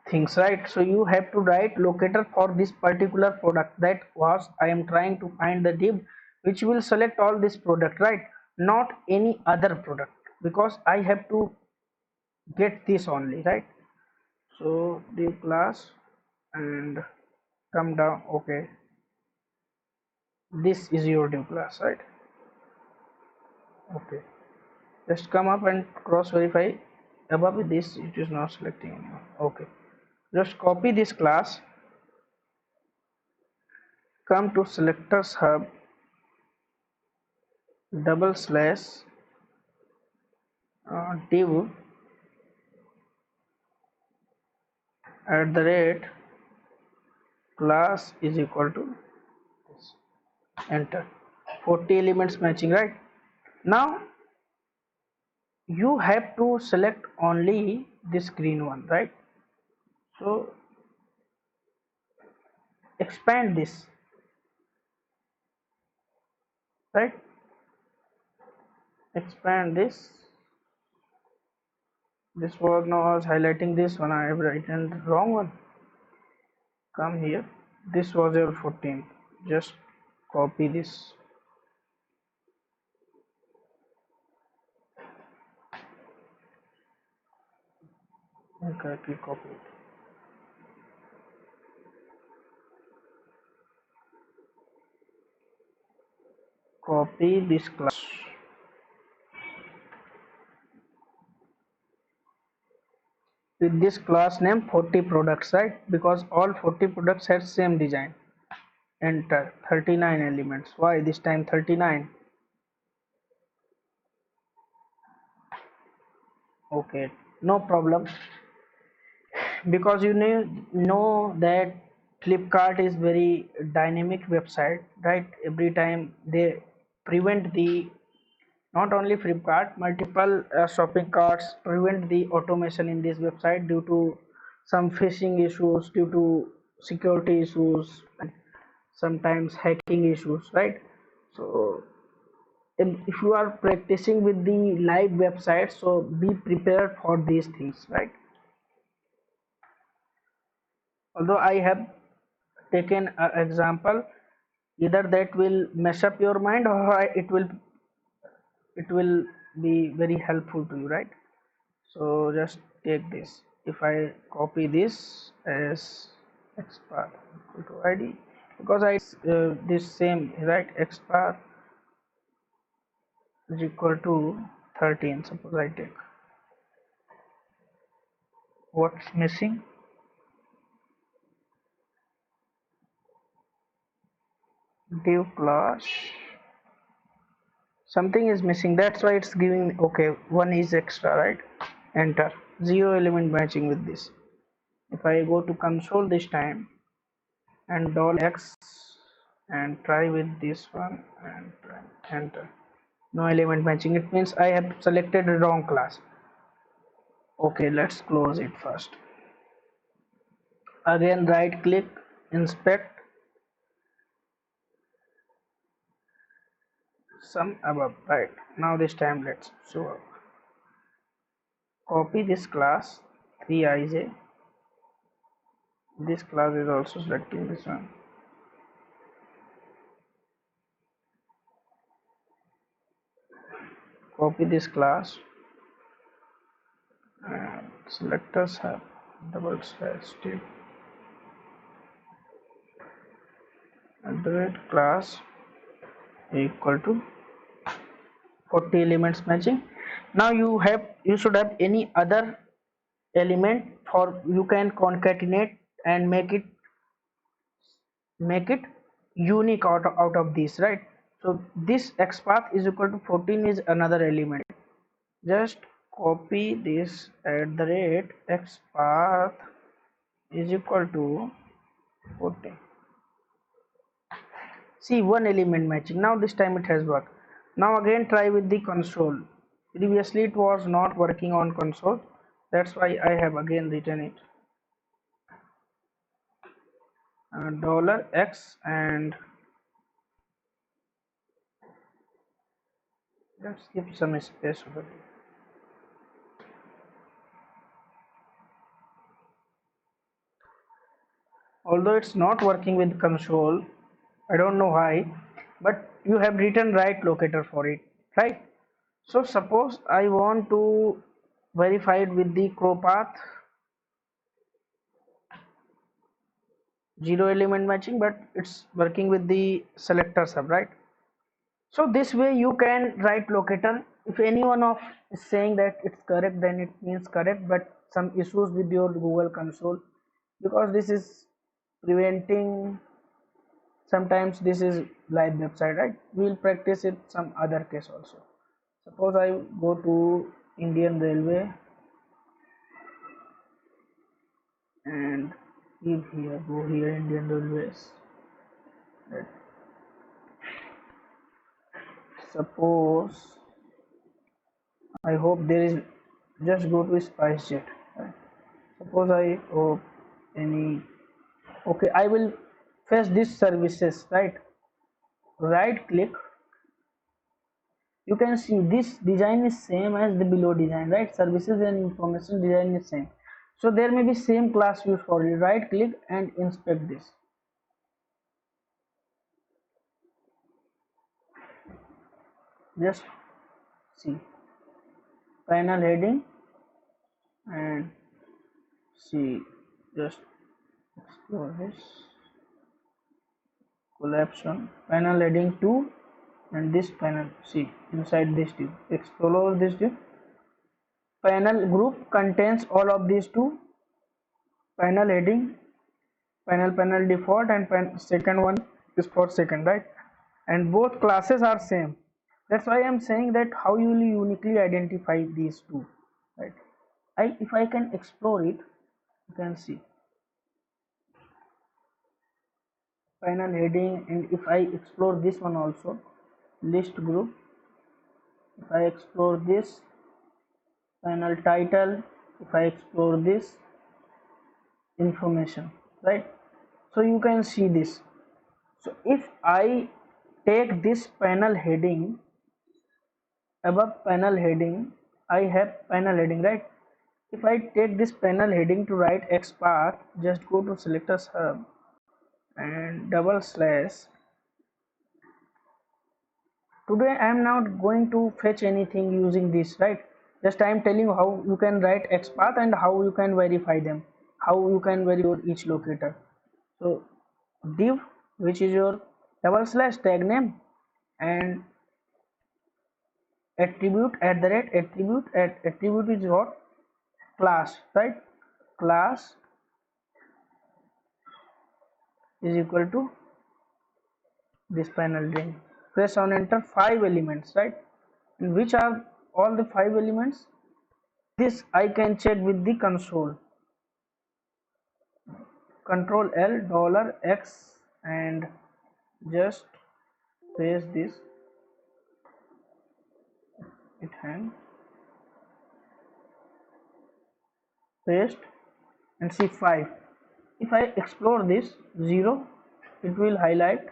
things, right? So you have to write locator for this particular product, that was I am trying to find the div which will select all this product, right? Not any other product, because I have to get this only, right? So div class and come down. Okay, this is your div class, right? Okay, just come up and cross verify. Above this it is not selecting anyone. Okay, just copy this class, come to selectors hub, double slash div at the rate class is equal to this. Enter. 40 elements matching, right? Now you have to select only this green one, right? So expand this, right? Expand this. This was now I was highlighting this one, I have written the wrong one. Come here, this was your 14. Just copy this. Okay, click copy it. Copy this class with this class name 40 products, right? Because all 40 products had same design. Enter. 39 elements. Why this time 39? Okay, no problem, because you know that Flipkart is very dynamic website, right? Every time they prevent the, not only Flipkart, multiple shopping carts prevent the automation in this website due to some phishing issues, due to security issues, and sometimes hacking issues, right? So if you are practicing with the live website, so be prepared for these things, right? Although I have taken an example, either that will mess up your mind or it will be very helpful to you, right? So just take this. If I copy this as xpath equal to id, because I this same, right? Xpath is equal to 13. Suppose I take, what's missing? Div class, something is missing, that's why it's giving me, okay, one is extra, right? Enter. Zero element matching with this. If I go to console this time and $x and try with this one and try, enter. No element matching, it means I have selected the wrong class. Okay, let's close it first. Again right click, inspect, sum above, right? Now this time let's show up. Copy this class 3ij. This class is also selecting this one. Copy this class and selectors have double slash div at the rate class equal to 40 elements matching. Now you should have any other element for, you can concatenate and make it unique out of this, right? So this xpath is equal to 14 is another element. Just copy this at the rate xpath is equal to 14. See, one element matching. Now this time it has worked. Now again try with the console. Previously it was not working on console, that's why I have again written it. $x and let's give some space over here. Although it's not working with console, I don't know why, but you have written right locator for it, right? So suppose I want to verify it with the crow path, zero element matching, but it's working with the selector sub, right? So this way you can write locator. If anyone of is saying that it's correct, then it means correct, but some issues with your Google console, because this is preventing, sometimes this is live website, right? We'll practice it some other case also. Suppose I go to Indian Railway and give here, go here, Indian Railways. Let suppose, I hope there is, just go to SpiceJet. Right? Suppose I hope any, okay, I will fetch these services, right? Right click, you can see this design is same as the below design, right? Services and information design is same, so there may be same class used for it. Right click and inspect this. Just see panel heading and see, just explore this, collapse on panel heading 2 and this panel, see inside this div, explore this div. Panel group contains all of these two: panel heading, panel default, and second one is for second, right? And both classes are same. That's why I'm saying that how you will uniquely identify these two, right? If I can explore it, you can see panel heading, and if I explore this one also, list group, if I explore this panel title, if I explore this information, right? So you can see this. So if I take this panel heading, above panel heading I have panel heading, right? If I take this panel heading to write XPath, just go to selectors hub and double slash. Today I am not going to fetch anything using this, right? Just I am telling you how you can write XPath and how you can verify them, how you can verify each locator. So div, which is your double slash tag name, and attribute at the rate attribute, at attribute is what? Class, right? Class is equal to this panel ring. Press on enter, 5 elements, right? And which are all the 5 elements? This I can check with the console. Control L $X and just paste this, it hang, paste, and see 5. If I explore this 0, it will highlight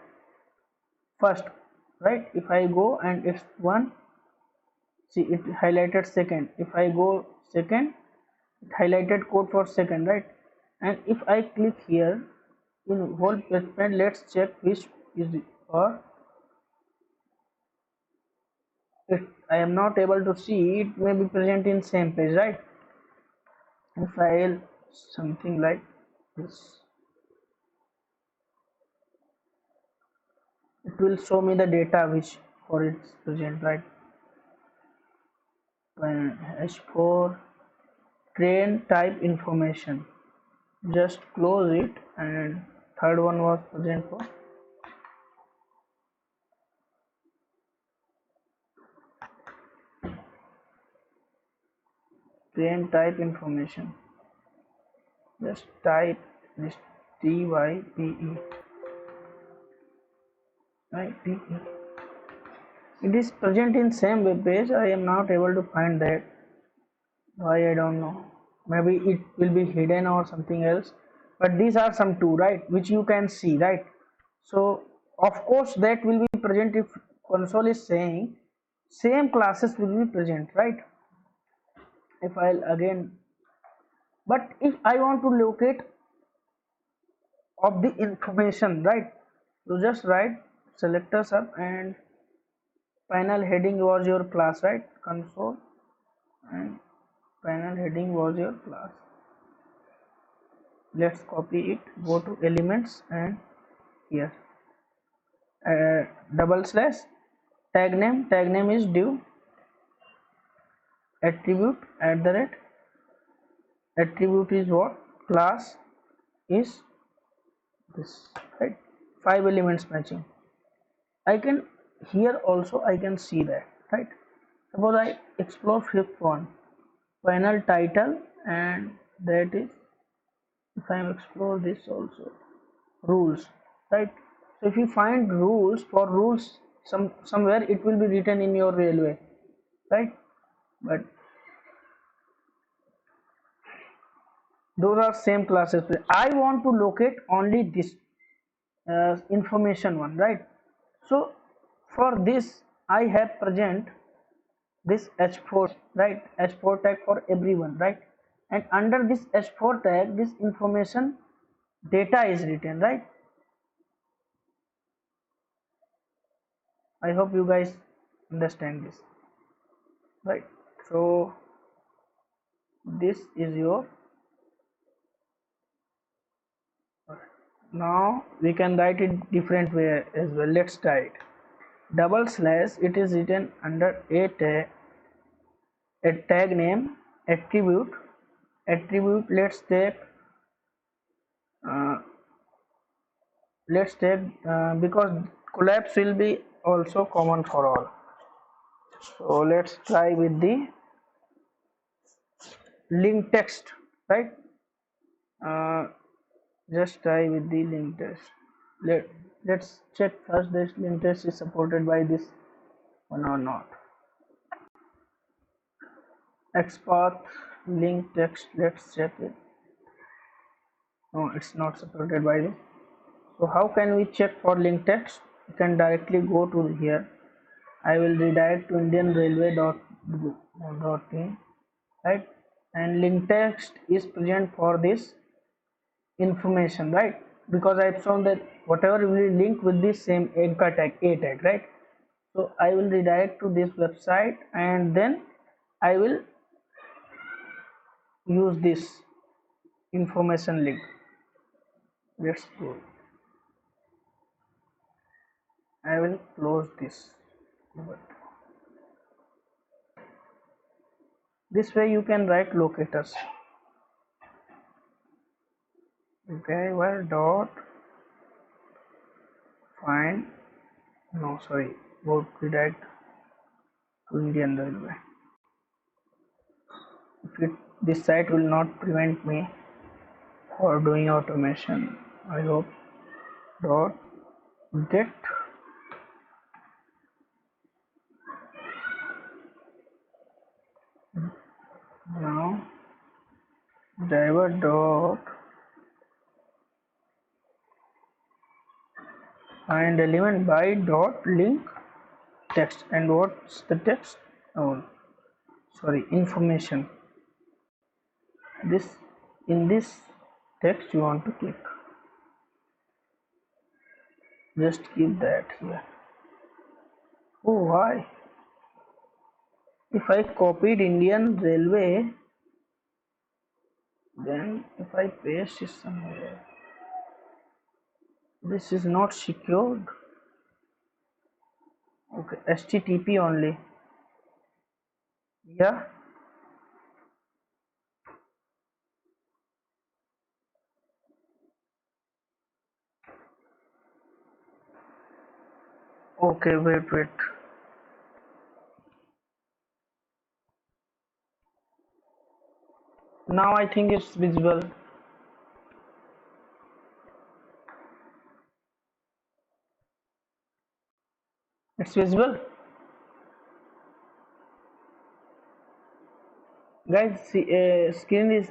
first, right? If I go and it's 1, see it highlighted second. If I go second, it highlighted code for second, right? And if I click here in whole page, let's check which is, or if I am not able to see, it may be present in same page, right? If I'll something like this, it will show me the data which for its present, right? H4 train type information, just close it, and third one was present for train type information, just type this type, right? It is present in same web page. I am not able to find that, why I don't know, maybe it will be hidden or something else, but these are some two, right, which you can see, right? So of course that will be present if console is saying same classes will be present, right? If I'll again, but if I want to locate of the information, right, you just write selectors up and panel heading was your class, right? Console and panel heading was your class. Let's copy it, go to elements and here double slash tag name is div attribute at the rate attribute is what? Class is this, right? 5 elements matching. I can here also I can see that, right? Suppose I explore fifth one, panel title, and that is if I explore this also, rules, right? So if you find rules, for rules, somewhere it will be written in your railway, right? But those are same classes. I want to locate only this information one, right? So for this I have present this h4, right? H4 tag for everyone, right? And under this h4 tag this information data is written, right? I hope you guys understand this, right? So this is your, now we can write it different way as well. Let's try it. Double slash, it is written under a tag name, attribute. Uh, let's take because collapse will be also common for all. So let's try with the link text, right? uh, just try with the link text. Let's check first this link text is supported by this one or not. XPath link text, let's check it. No, it's not supported by this. So how can we check for link text? You can directly go to here. I will redirect to Indian Railway dot in, right? And link text is present for this information, right? Because I've shown that whatever will link with this same anchor tag, a tag, right? So I will redirect to this website and then I will use this information link. Let's go. I will close this. This way you can write locators. Okay, well, dot find, no, sorry, go redirect to Indian Railway. If it, this site will not prevent me for doing automation, I hope. Dot get now driver dot find element by dot link text. And what's the text? Oh, sorry, information. This, in this text you want to click, just keep that here. Oh, why? If I copied Indian Railway, then if I paste it somewhere, this is not secured. Okay, HTTP only. Yeah. Okay, wait. Now I think it's visible. It's visible. Guys, see, screen is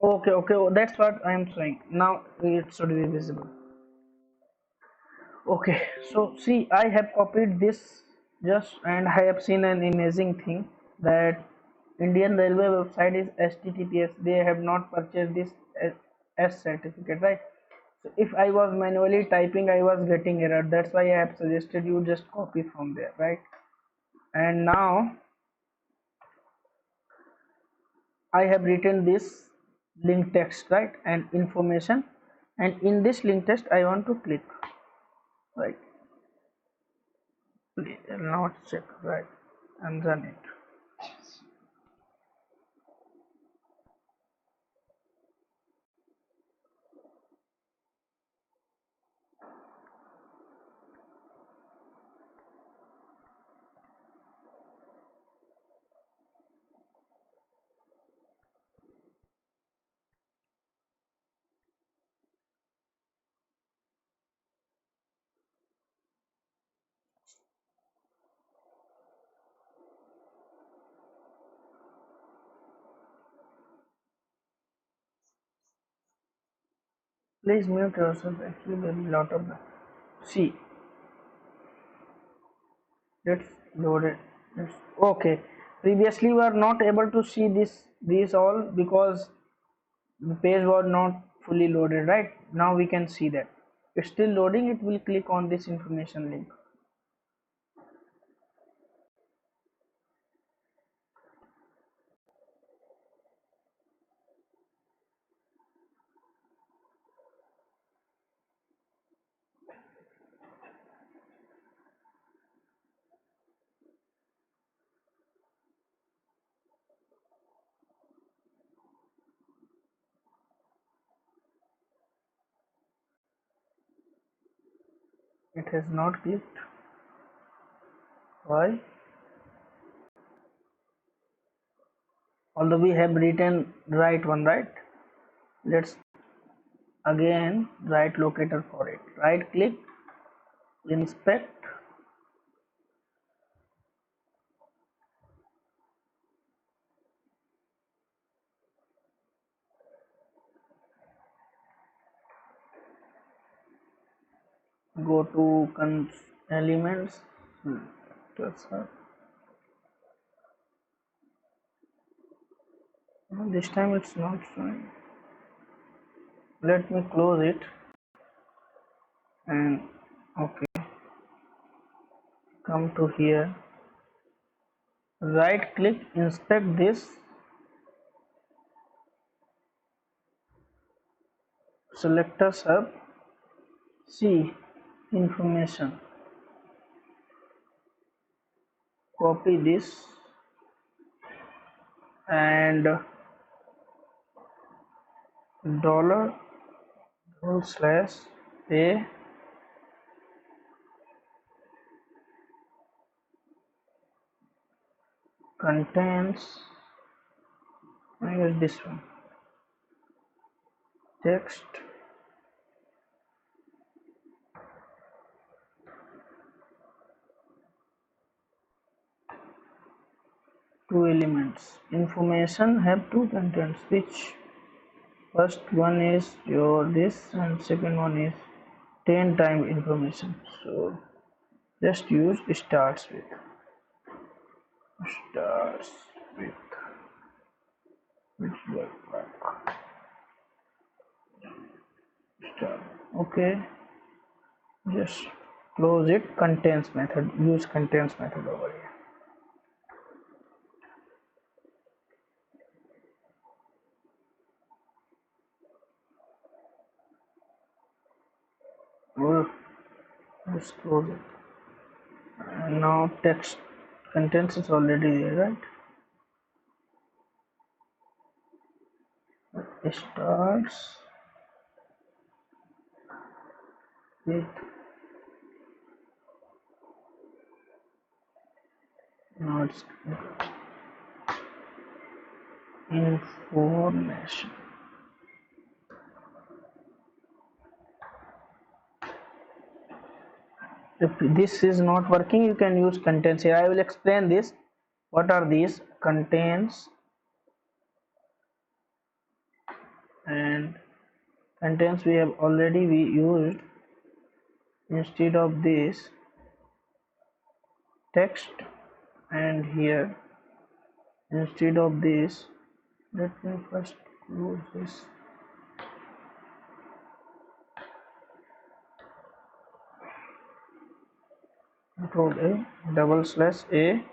okay. Oh, that's what I am saying. Now it should be visible. Okay, so see, I have copied this just, and I have seen an amazing thing that Indian Railway website is HTTPS. They have not purchased this S certificate, right? So if I was manually typing, I was getting error. That's why I have suggested you just copy from there, right? And now I have written this link text, right, and information, and in this link text I want to click, right? Not check, right, and run it. Please mute yourself. Actually, there is a lot of. See, let's load it. Let's, okay. Previously, we are not able to see these all because the page was not fully loaded. Right now, we can see that it's still loading. It will click on this information link. It has not clicked. Why? Although we have written right one, right? Let's again write locator for it. Right click, inspect, go to elements. That's this time it's not showing. Let me close it and okay, come to here. Right click, inspect this, selector sub, see information, copy this and dollar slash a contains, I guess this one, text two elements. Information have two contents, which first one is your this and second one is 10 time information. So just use starts with which work start. Okay, just close it. Contains method, use contains method over here. Oh, just close it. And now text contents is already there, right? It starts with now it's information. If this is not working, you can use contents here. I will explain this. What are these contains and contents? We have already used. Instead of this text, and here instead of this, let me first close this. Control A, double slash A,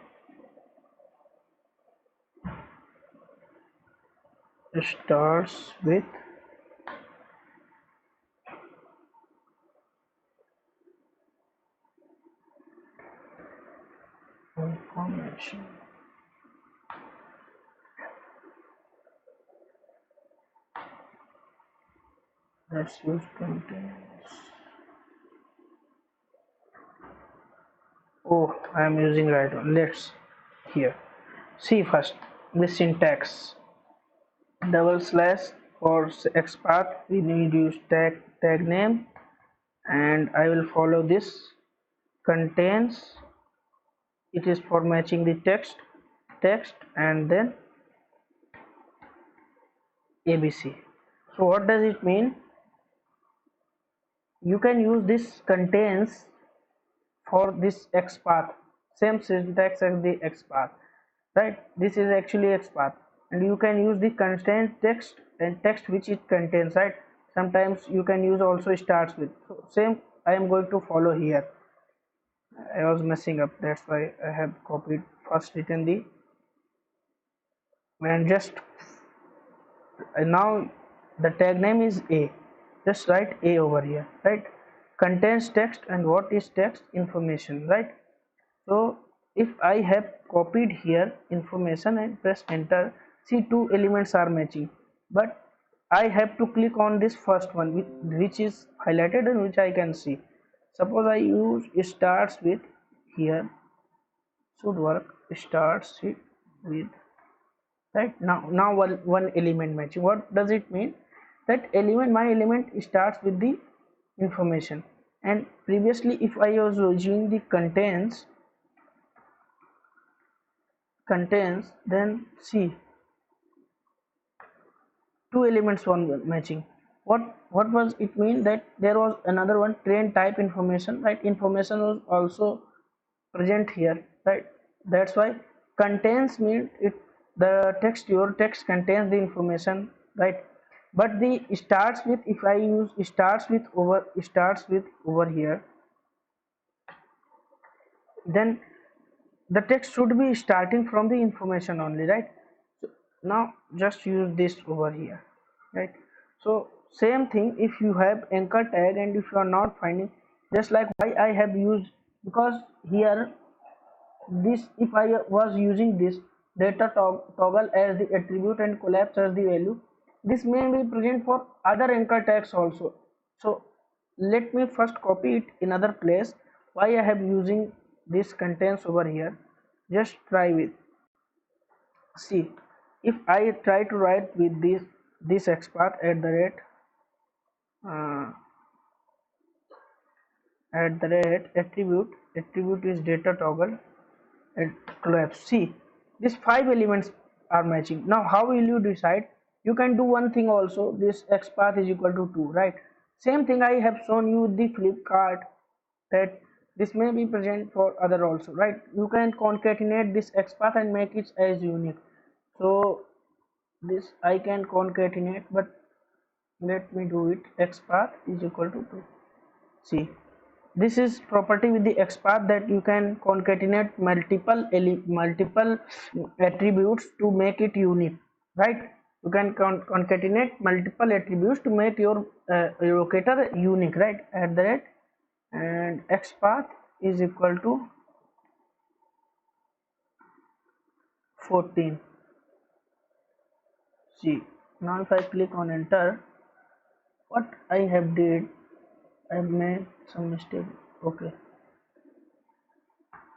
starts with information. Let's use contains. Oh, I am using right one. Let's here see first the syntax. Double slash for XPath, we need to use tag name, and I will follow this. Contains, it is for matching the text and then ABC. So what does it mean? you can use this contains for this XPath, same syntax as the XPath, right? This is actually XPath, and you can use the constraint text and text which it contains, right? Sometimes you can use also starts with. So same I am going to follow here. I was messing up, that's why I have copied first written the and just now the tag name is A. Just write A over here, right? Contains text, and what is text? Information, right? So if I have copied here information and press enter, see two elements are matching, but I have to click on this first one which is highlighted and which I can see. Suppose I use starts with here, should work, starts with, right? Now one element matching. What does it mean? That element, my element starts with the information, and previously if I was using the contains, then see two elements one matching. What was it mean? That there was another one train type information, right? Information was also present here, right? That's why contains means it, the text, your text contains the information, right? But the starts with, if I use starts with over here, then the text should be starting from the information only, right? So now just use this over here, right? So same thing, if you have anchor tag and if you are not finding, just like why I have used, because here this, if I was using this data toggle as the attribute and collapse as the value, this may be present for other anchor tags also. So let me first copy it in other place. Why I have using this contains over here, just try with, see, if I try to write with this XPath uh, at the rate attribute is data toggle and collapse, see these five elements are matching. Now how will you decide? You can do one thing also, this XPath is equal to 2, right? Same thing I have shown you the Flipkart, that this may be present for other also, right? You can concatenate this XPath and make it as unique. So this I can concatenate, but let me do it. XPath is equal to 2. See, this is property with the XPath, that you can concatenate multiple attributes to make it unique, right? You can concatenate multiple attributes to make your locator unique, right? At the rate, and XPath is equal to 14. See, now if I click on enter, what I have did, I have made some mistake. Okay,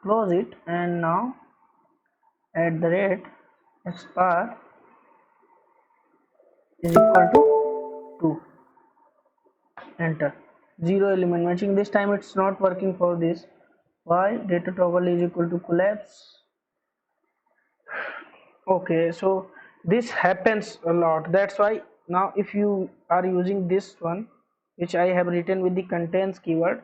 close it, and now at the rate XPath is equal to 2. Enter. Zero element matching. This time it's not working for this. Why? Data toggle is equal to collapse. Okay, so this happens a lot. That's why now if you are using this one, which I have written with the contains keyword,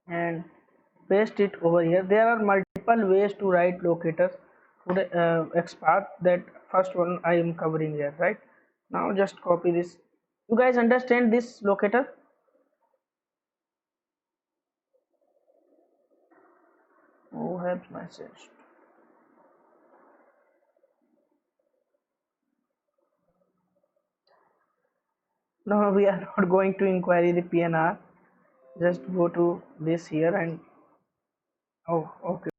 and paste it over here, there are multiple ways to write locators to the XPath. That first one I am covering here, right? Now just copy this. You guys understand this locator? Who has message? No, we are not going to inquiry the PNR. Just go to this here and, oh, okay.